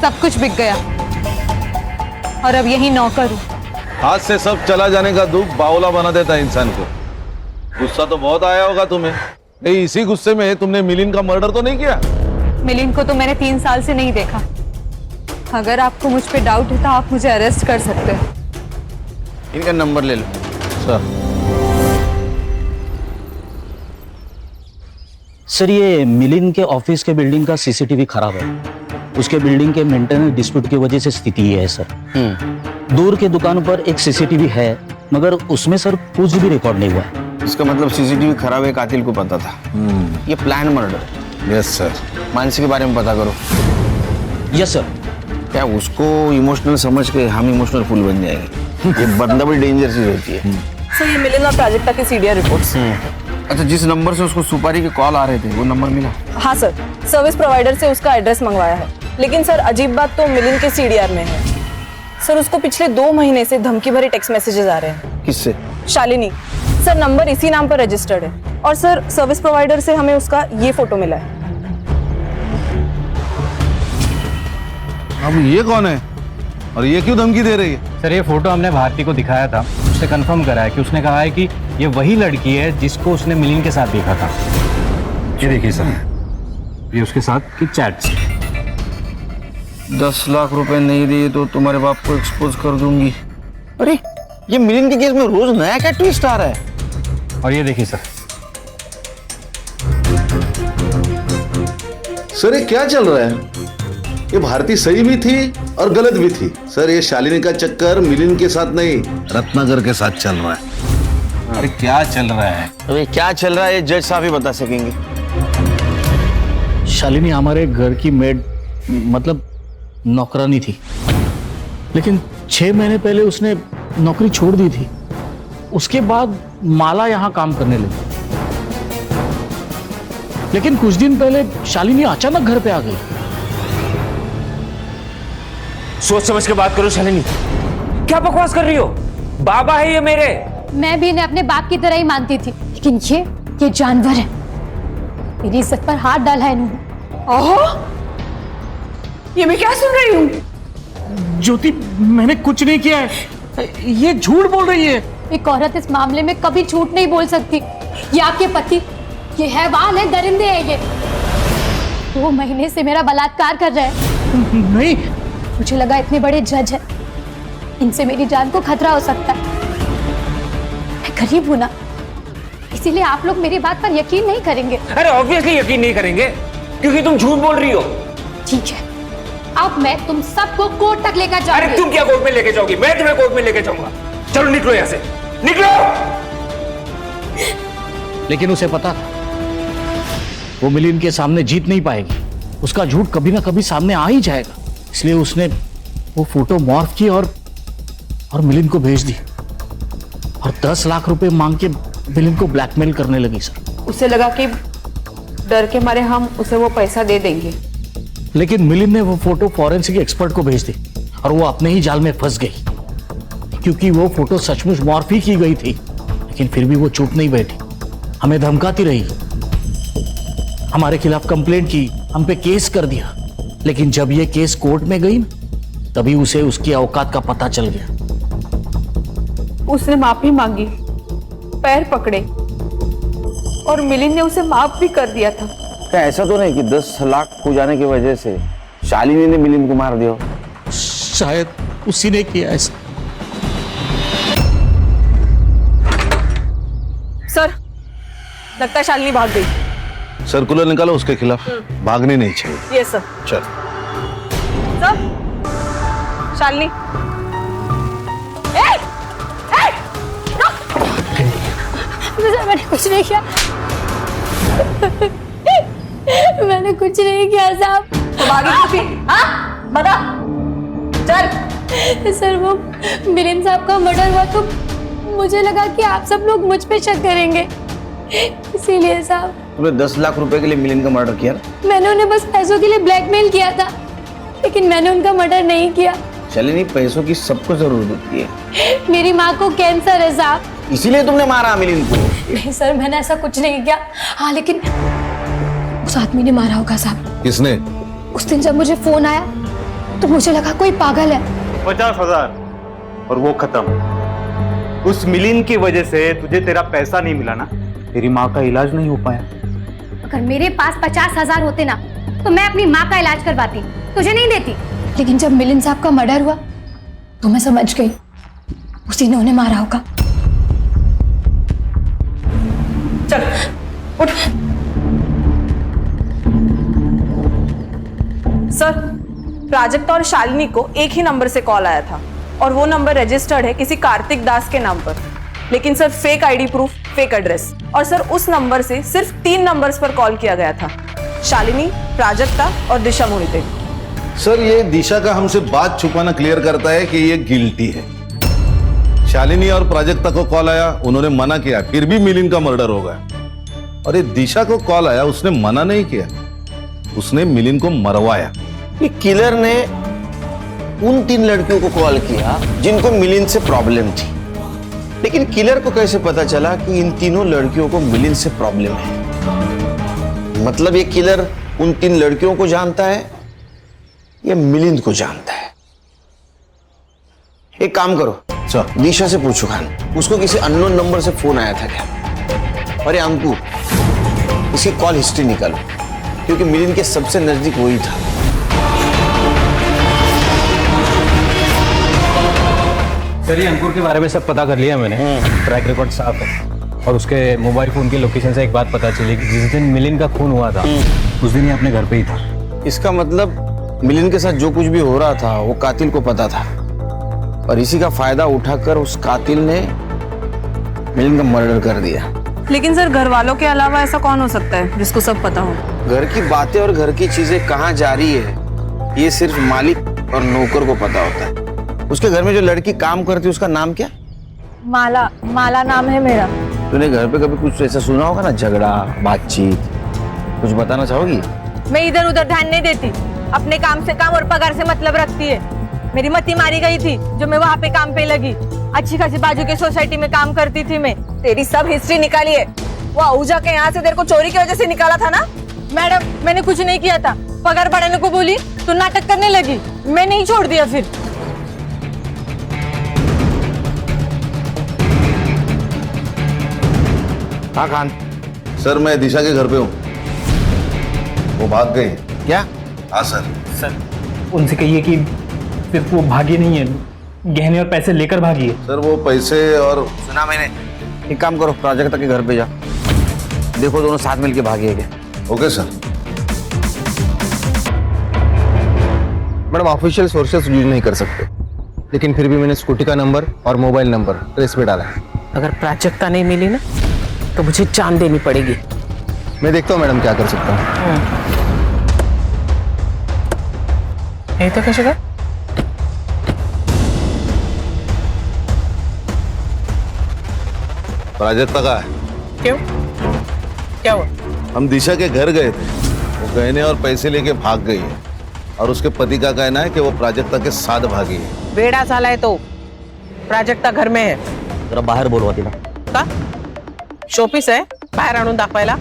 S8: सब कुछ बिक गया और अब यही नौकर हूं।
S13: हाथ से सब चला जाने का दुख बावला बना देता है इंसान को। गुस्सा तो बहुत आया होगा तुम्हें। नहीं, इसी गुस्से में तुमने मिलिंद का मर्डर तो नहीं किया?
S8: मिलिंद को तो मैंने 3 साल से नहीं देखा। अगर आपको मुझ पे डाउट है तो आप मुझे अरेस्ट कर सकते हैं।
S12: इनका नंबर ले लो
S13: सर।
S2: सर, ये मिलिंद के ऑफिस के बिल्डिंग का CCTV खराब है। उसके बिल्डिंग के मेंटेनेंस डिस्प्यूट की वजह से स्थिति ये है सर। दूर के दुकान पर एक CCTV है, मगर उसमें सर कुछ भी रिकॉर्ड नहीं हुआ है।
S12: इसका मतलब CCTV खराब है, कातिल को पता था। ये plan murder.
S13: Yes sir.
S12: Mansi के बारे में पता करो।
S2: Yes sir.
S12: क्या उसको इमोशनल समझ के हम इमोशनल फूल बन जाएंगे? ये बंदा बड़ी डेंजर चीज होती है।
S15: सर, ये मिलिंद और प्राजक्ता की CDR रिपोर्ट्स।
S12: अच्छा, जिस नंबर से उसको सुपारी के कॉल आ रहे थे, वो नंबर मिला?
S15: हाँ सर, सर्विस प्रोवाइडर से उसका एड्रेस मंगवाया है, लेकिन सर अजीब बात तो मिलिंद के CDR में है। सर, उसको पिछले 2 महीने से धमकी भरे टेक्स्ट मैसेजेस आ रहे हैं।
S12: किससे?
S15: शालिनी। सर, नंबर इसी नाम पर रजिस्टर्ड है। और सर, सर्विस प्रोवाइडर से हमें उसका ये फोटो मिला है।
S13: अब ये कौन है और ये क्यों धमकी दे रही है?
S16: सर, ये फोटो हमने भारती को दिखाया था, उससे कंफर्म करा है कि उसने कहा है कि ये वही लड़की है जिसको उसने मिलिंद के साथ देखा था। ये देखिए सर, ये उसके साथ की चैट्स।
S12: 10 लाख रुपए नहीं दिए तो तुम्हारे बाप को एक्सपोज कर दूंगी। अरे ये मिलिंद के केस में रोज नया क्या ट्विस्ट आ रहा है।
S18: और ये देखिए सर,
S13: सर ये क्या चल रहा है? ये भारती सही भी थी और गलत भी थी। सर ये शालिनी का चक्कर मिलिंद के साथ नहीं, रत्नाकर के साथ चल रहा है।
S12: अरे क्या चल रहा है? अरे क्या चल रहा है ये जज साहब ही बता सकेंगे।
S2: शालिनी हमारे घर की मेड मतलब नौकरानी थी, लेकिन 6 महीने पहले उसने नौकरी छोड़ दी थी। उसके बाद माला यहाँ काम करने लगी, लेकिन कुछ दिन पहले शालिनी अचानक घर पे आ गई।
S20: सोच समझ के बात करो शालिनी, क्या बकवास कर रही हो? बाबा है ये मेरे।
S8: मैं भी इन्हें अपने बाप की तरह ही मानती थी, लेकिन ये जानवर है। मेरी इज्जत पर हाथ डाला है इन्होंने।
S21: ओहो, ये मैं क्या सुन रही हूँ?
S2: ज्योति, मैंने कुछ नहीं किया है, ये झूठ बोल रही है।
S8: एक औरत इस मामले में कभी झूठ नहीं बोल सकती। ये आपके पति, ये हैवान है, दरिंदे है ये। 2 महीने से मेरा बलात्कार कर रहे हैं।
S2: नहीं,
S8: मुझे लगा इतने बड़े जज है, इनसे मेरी जान को खतरा हो सकता है। मैं गरीब हूं ना, इसीलिए आप लोग मेरी बात पर यकीन नहीं करेंगे।
S20: अरे ऑब्वियसली यकीन नहीं करेंगे, क्योंकि तुम झूठ बोल रही हो।
S8: ठीक है, अब मैं तुम सबको कोर्ट तक लेकर जाऊंगी।
S20: अरे तुम क्या कोर्ट में लेके जाओगी? मैं तुम्हें कोर्ट में लेके जाऊंगा। चलो निकलो यहाँ से, निकलो।
S2: लेकिन उसे पता था वो मिलिंद के सामने जीत नहीं पाएगी, उसका झूठ कभी ना कभी सामने आ ही जाएगा। इसलिए उसने वो फोटो मॉर्फ की और मिलिंद को भेज दी और 10 लाख रुपए मांग के मिलिंद को ब्लैकमेल करने लगी। सर,
S15: उसे लगा कि डर के मारे हम उसे वो पैसा दे देंगे,
S2: लेकिन मिलिंद ने वो फोटो फॉरेंसिक एक्सपर्ट को भेज दी और वो अपने ही जाल में फंस गई, क्योंकि वो फोटो सचमुच मॉर्फ ही की गई थी। लेकिन फिर भी वो चुप नहीं बैठी, हमें धमकाती रही, हमारे खिलाफ कंप्लेंट की, हम पे केस कर दिया। लेकिन जब ये केस कोर्ट में गई ना, तभी उसे उसकी औकात का पता चल गया।
S15: उसने माफी मांगी, पैर पकड़े और मिलिंद ने उसे माफ भी कर दिया था।
S12: क्या ऐसा तो नहीं कि 10 लाख खो जाने की वजह से शालिनी ने मिलिंद को मार दिया?
S2: शायद उसी ने किया ऐसा।
S15: सर, लगता है शालिनी भाग गई।
S13: सर्कुलर निकालो उसके खिलाफ, भागनी नहीं चाहिए।
S15: Yes sir.
S13: चल
S15: सर, शालिनी।
S8: मैंने कुछ नहीं किया, मैंने कुछ नहीं किया साहब।
S21: तो भागी हाँ? बता, चल।
S8: सर, वो मिलिंद साहब का मर्डर हुआ तो मुझे लगा कि आप सब लोग मुझ पे शक करेंगे, इसीलिए साहब।
S12: तुमने 10 लाख रुपए के लिए मिलिंद का मर्डर किया?
S8: मैंने उन्हें बस पैसों के लिए ब्लैकमेल किया था, लेकिन मैंने उनका मर्डर नहीं किया।
S12: शालिनी, पैसों की सबको जरूरत होती है।
S8: मेरी माँ को कैंसर है साहब,
S12: इसीलिए तुमने मारा मिलिंद को?
S8: नहीं सर, मैंने ऐसा कुछ नहीं किया। हाँ, लेकिन उस आदमी ने मारा होगा साहब।
S13: किसने?
S8: उस दिन जब मुझे फोन आया तो मुझे लगा कोई पागल है।
S18: 50,000 और वो खत्म। उस मिलिंद की वजह से तुझे तेरा पैसा नहीं मिला ना, तेरी माँ का इलाज नहीं हो पाया।
S8: अगर मेरे पास 50,000 होते ना तो मैं अपनी माँ का इलाज करवाती, तुझे नहीं देती। लेकिन जब मिलिंद साहब का मर्डर हुआ तो मैं समझ गई उसी ने उन्हें मारा होगा।
S21: चल उठ।
S15: सर, प्राजक्ता और शालिनी को एक ही नंबर से कॉल आया था और वो नंबर रजिस्टर्ड है किसी कार्तिक दास के नाम पर, लेकिन sir fake ID proof, fake address. और सर उस नंबर से सिर्फ 3 नंबर्स पर कॉल किया गया था, शालिनी, प्राजक्ता और दिशा मोहिते।
S13: सर ये दिशा का हमसे बात छुपाना क्लियर करता है कि ये गिल्टी है। शालिनी और प्राजक्ता को कॉल आया, उन्होंने मना किया, फिर भी मिलिंद का मर्डर हो गया। और ये दिशा को कॉल आया, उसने मना नहीं किया, उसने मिलिंद को मरवाया।
S12: ये किलर ने उन 3 लड़कियों को कॉल किया जिनको मिलिंद से प्रॉब्लम थी, लेकिन किलर को कैसे पता चला कि इन तीनों लड़कियों को मिलिंद से प्रॉब्लम है? मतलब ये किलर उन 3 लड़कियों को जानता है या मिलिंद को जानता है? एक काम करो, दिशा से पूछो खान, उसको किसी अननोन नंबर से फोन आया था क्या? अरे अंकु, इसकी कॉल हिस्ट्री निकालो, क्योंकि मिलिंद के सबसे नजदीक वही था।
S16: सर ये अंकुर के बारे में सब पता कर लिया मैंने, ट्रैक रिकॉर्ड साफ है। और उसके मोबाइल फोन की लोकेशन से एक बात पता चली कि जिस दिन मिलिंद का खून हुआ था उस दिन ही अपने घर पे ही था।
S12: इसका मतलब मिलिंद के साथ जो कुछ भी हो रहा था वो कातिल को पता था और इसी का फायदा उठाकर उस कातिल ने मिलिंद का मर्डर कर दिया।
S15: लेकिन सर घर वालों के अलावा ऐसा कौन हो सकता है जिसको सब पता हो?
S12: घर की बातें और घर की चीजें कहाँ जा रही है ये सिर्फ मालिक और नौकर को पता होता है। उसके घर में जो लड़की काम करती है उसका नाम क्या?
S15: माला। माला नाम है मेरा।
S12: तूने घर पे कभी कुछ ऐसा सुना होगा ना, झगड़ा बातचीत, कुछ बताना चाहोगी?
S21: मैं इधर उधर ध्यान नहीं देती, अपने काम से काम और पगार से मतलब रखती है। मेरी मती मारी गई थी जो मैं वहाँ पे काम पे लगी। अच्छी खासी बाजू के सोसाइटी में काम करती थी मैं। तेरी सब हिस्ट्री निकाली है। वो आहूजा के यहाँ से तेरे को चोरी की वजह से निकाला था ना? मैडम मैंने कुछ नहीं किया था, पगार बढ़ाने को बोली तो नाटक करने लगी, मैं नहीं छोड़ दिया फिर।
S12: हाँ खान
S13: सर मैं दिशा के घर पे हूँ, वो भाग गई।
S12: क्या?
S13: हाँ सर।
S16: सर उनसे कहिए कि सिर्फ वो भागी नहीं है, गहने और पैसे लेकर भागी है।
S13: सर वो पैसे और
S12: सुना मैंने, एक काम करो प्राजक्ता के घर पे जा, देखो दोनों साथ मिलके भागे हैं क्या।
S13: Okay sir.
S20: Madam official sources use नहीं कर सकते, लेकिन फिर भी मैंने स्कूटी का नंबर और मोबाइल नंबर ट्रेस पे डाला है।
S14: अगर प्राजक्ता नहीं मिली ना तो मुझे जान देनी पड़ेगी।
S20: मैं देखता हूँ मैडम क्या कर सकता हूँ।
S14: नहीं तो कैसे कर?
S13: प्राजक्ता का है।
S14: क्यों? क्या हुआ?
S13: हम दिशा के घर गए थे, वो गहने और पैसे लेके भाग गई है और उसके पति का कहना है कि वो प्राजक्ता के साथ भागी है।
S14: बेड़ा साला है तो प्राजक्ता घर में है।
S2: जरा बाहेर बोलवा तिला.
S14: का शोपीस है बाहर आणून दाखवायला?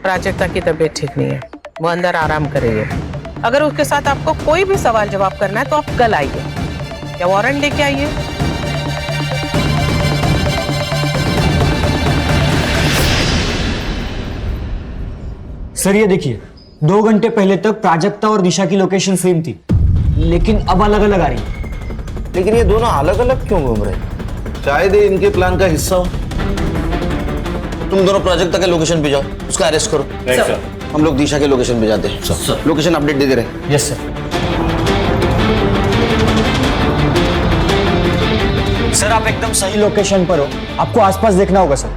S14: प्राजक्ता की तबीयत ठीक नहीं है, वो अंदर आराम कर रही है। अगर उसके साथ आपको कोई भी सवाल जवाब करना है तो आप कल आइए या वारंट लेके आइए।
S6: सर ये देखिए, 2 घंटे पहले तक प्राजक्ता और दिशा की लोकेशन सेम थी, लेकिन अब अलग अलग आ रही है।
S12: लेकिन ये दोनों अलग अलग क्यों घूम रहे?
S13: शायद ये इनके प्लान का हिस्सा हो।
S12: तुम दोनों प्राजक्ता के लोकेशन पे जाओ, उसका अरेस्ट करो।
S13: सर।
S12: हम लोग दिशा के लोकेशन पे जाते हैं। लोकेशन अपडेट दे दे रहे।
S6: Yes sir. सर आप एकदम सही लोकेशन पर हो, आपको आसपास देखना होगा सर।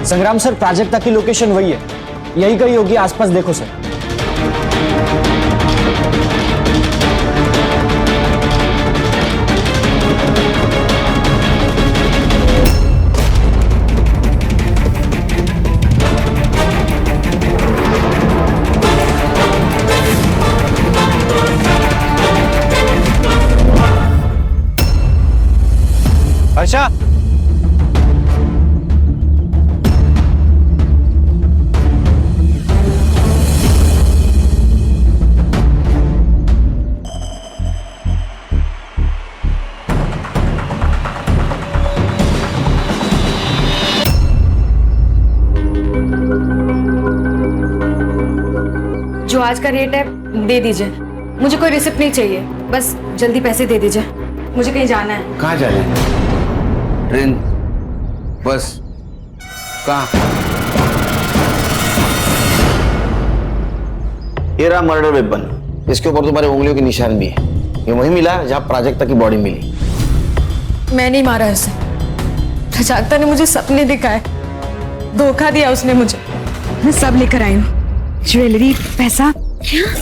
S6: संग्राम सर, प्राजक्ता की लोकेशन वही है, यही कहीं होगी, आसपास देखो सर।
S20: अच्छा
S7: जो आज का रेट है दे दीजिए, मुझे कोई रिसिप्ट नहीं चाहिए, बस जल्दी पैसे दे दीजिए, मुझे कहीं जाना है।
S12: कहाँ जाना है? ट्रेन, बस, कहाँ? ये रहा मर्डर वेपन, इसके ऊपर तुम्हारे उंगलियों के निशान भी है। ये वही मिला जहाँ प्राजक्ता की बॉडी मिली।
S7: मैं नहीं मारा उसे, प्राजक्ता ने मुझे सपने दिखाए, धोखा दिया उसने मुझे। मैं सब लेकर आई हूँ, ज्वेलरी, पैसा,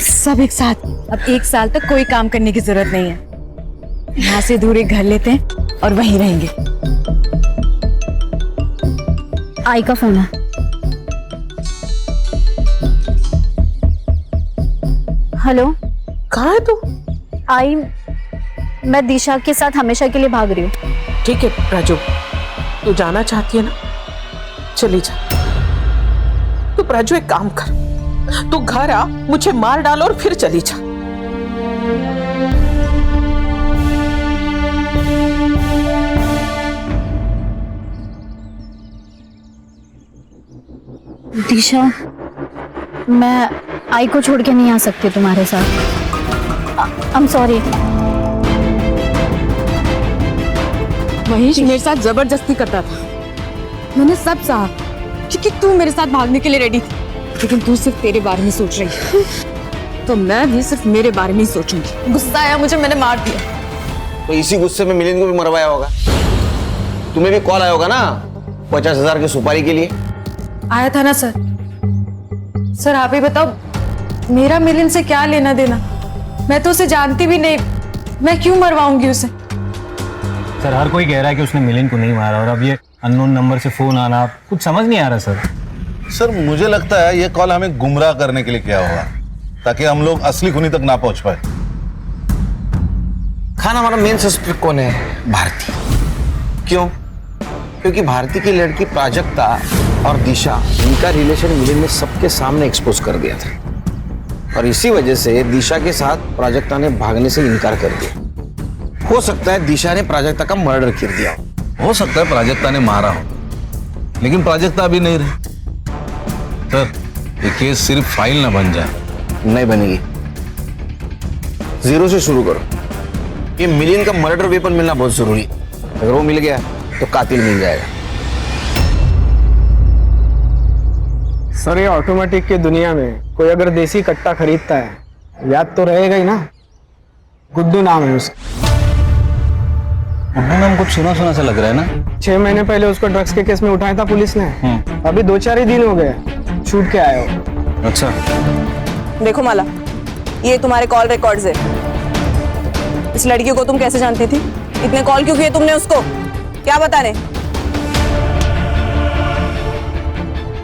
S7: सब एक साथ। अब 1 साल तक कोई काम करने की जरूरत नहीं है। यहाँ से दूर एक घर लेते हैं और वहीं रहेंगे।
S3: आई का फोन है। हेलो,
S14: कहाँ है तू?
S3: आई, मैं दिशा के साथ हमेशा के लिए भाग रही हूँ।
S14: ठीक है राजू, तू जाना चाहती है ना, चली जा। तू राजू एक काम कर, तू घर आ, मुझे मार डाल और फिर चली जा।
S3: दिशा, मैं आई को छोड़ के नहीं आ सकती तुम्हारे साथ। I am sorry.
S7: महेश मेरे साथ जबरदस्ती करता था। मैंने सब सहा क्योंकि तू मेरे साथ भागने के लिए रेडी थी, लेकिन तू सिर्फ तेरे बारे में सोच रही है, तो मैं भी सिर्फ मेरे बारे में ही सोचूंगी। गुस्सा आया मुझे, मैंने मार दिया।
S12: तो इसी गुस्से में मिलिंद को भी मरवाया होगा। तुम्हें भी कॉल आया होगा ना 50,000 की सुपारी के लिए?
S7: आया था ना सर। सर आप ही बताओ, मेरा मिलिंद से क्या लेना देना? मैं तो उसे जानती भी नहीं, मैं क्यों मरवाऊंगी उसे?
S18: सर हर कोई कह रहा है कि उसने मिलिंद को नहीं मारा, और अब ये अननोन नंबर से फोन आना कुछ समझ नहीं आ रहा सर।
S13: सर मुझे लगता है ये कॉल हमें गुमराह करने के लिए किया होगा, ताकि हम लोग असली खूनी तक ना पहुंच पाए।
S12: खान, हमारा मेन सस्पेक्ट कौन है? भारती। क्यों? क्योंकि भारती की लड़की प्राजक्ता और दिशा, इनका रिलेशन मिलिंद ने सबके सामने एक्सपोज कर दिया था, और इसी वजह से दिशा के साथ प्राजक्ता ने भागने से इनकार कर दिया। हो सकता है दिशा ने प्राजक्ता का मर्डर कर दिया
S13: हो सकता है प्राजक्ता ने मारा हो, लेकिन प्राजक्ता अभी नहीं रही। सर ये केस सिर्फ फाइल ना बन जाए।
S12: नहीं बनेगी, जीरो से शुरू करो। ये मिलिंद का मर्डर वेपन मिलना बहुत जरूरी है। अगर वो मिल गया तो कातिल मिल जाएगा।
S1: सर ये ऑटोमेटिक की दुनिया में कोई अगर देसी कट्टा खरीदता है, याद तो रहेगा ही ना। गुड्डू नाम है उसका।
S2: गुड्डू नाम कुछ सुना सुना सा लग रहा है ना।
S1: 6 महीने पहले उसको ड्रग्स के केस में उठाया था पुलिस ने। अभी 2-4 ही दिन हो गए छूट के आए हो।
S2: अच्छा,
S15: देखो माला, ये तुम्हारे कॉल रिकॉर्ड्स है। इस लड़की को तुम कैसे जानती थी? इतने कॉल क्यों किए तुमने उसको? क्या बताने?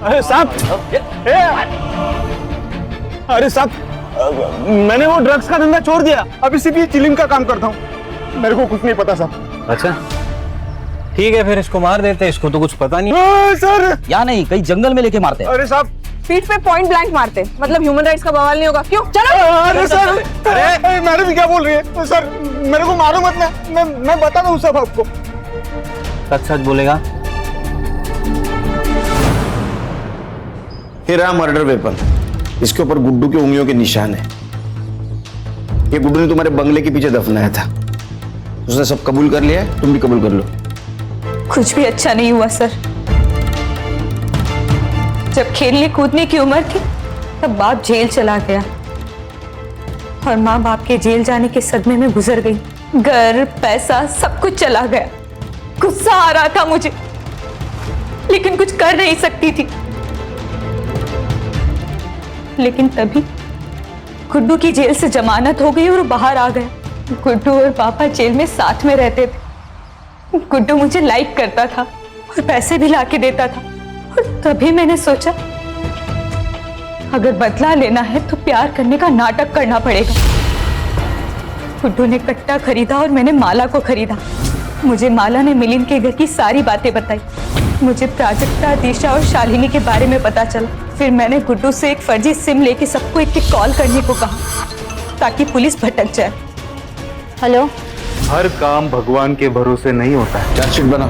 S1: अरे साहब, अरे साहब, मैंने वो ड्रग्स का धंधा छोड़ दिया, अभी सिर्फ ये चिलिंग का काम करता हूँ। मेरे को कुछ नहीं पता साहब।
S2: अच्छा ठीक है, फिर इसको मार देते हैं, इसको तो कुछ पता नहीं।
S1: सर
S2: या नहीं, कहीं जंगल में लेके मारते हैं।
S1: अरे साहब,
S15: पीठ पे पॉइंट ब्लैंक मारते, मतलब ह्यूमन राइट्स का बवाल नहीं होगा? क्यों? चलो।
S1: अरे सर, अरे मैडम क्या बोल रही है? सर मेरे को मारो मत, मैं बता दूं सब आपको।
S2: सच सच बोलेगा?
S12: ये रहा मर्डर वेपन। इसके ऊपर गुड्डू की उंगलियों के निशान है। ये गुड्डू ने तुम्हारे बंगले के पीछे दफनाया था। उसने सब कबूल कर लिया है, तुम भी कबूल कर लो।
S11: कुछ भी अच्छा नहीं हुआ सर। जब खेलने कूदने की उम्र थी तब बाप जेल चला गया, और माँ बाप के जेल जाने के सदमे में गुजर गई। घर, पैसा, सब कुछ चला गया। गुस्सा आ रहा था मुझे, लेकिन कुछ कर नहीं सकती थी। लेकिन तभी गुड्डू की जेल से जमानत हो गई और वो बाहर आ गया। गुड्डू और पापा जेल में साथ में रहते थे। गुड्डू मुझे लाइक करता था और पैसे भी लाके देता था, और तभी मैंने सोचा अगर बदला लेना है तो प्यार करने का नाटक करना पड़ेगा। गुड्डू ने कट्टा खरीदा और मैंने माला को खरीदा। मुझे माला ने मिलिंद के घर की सारी बातें बताई। मुझे प्राजक्ता, दिशा और शालिनी के बारे में पता चला। फिर मैंने गुड्डू से एक फर्जी सिम लेके सबको एक कॉल करने को कहा, ताकि पुलिस भटक जाए।
S3: हेलो,
S18: हर काम भगवान के भरोसे नहीं होता है।
S12: चार्जशीट बनाओ।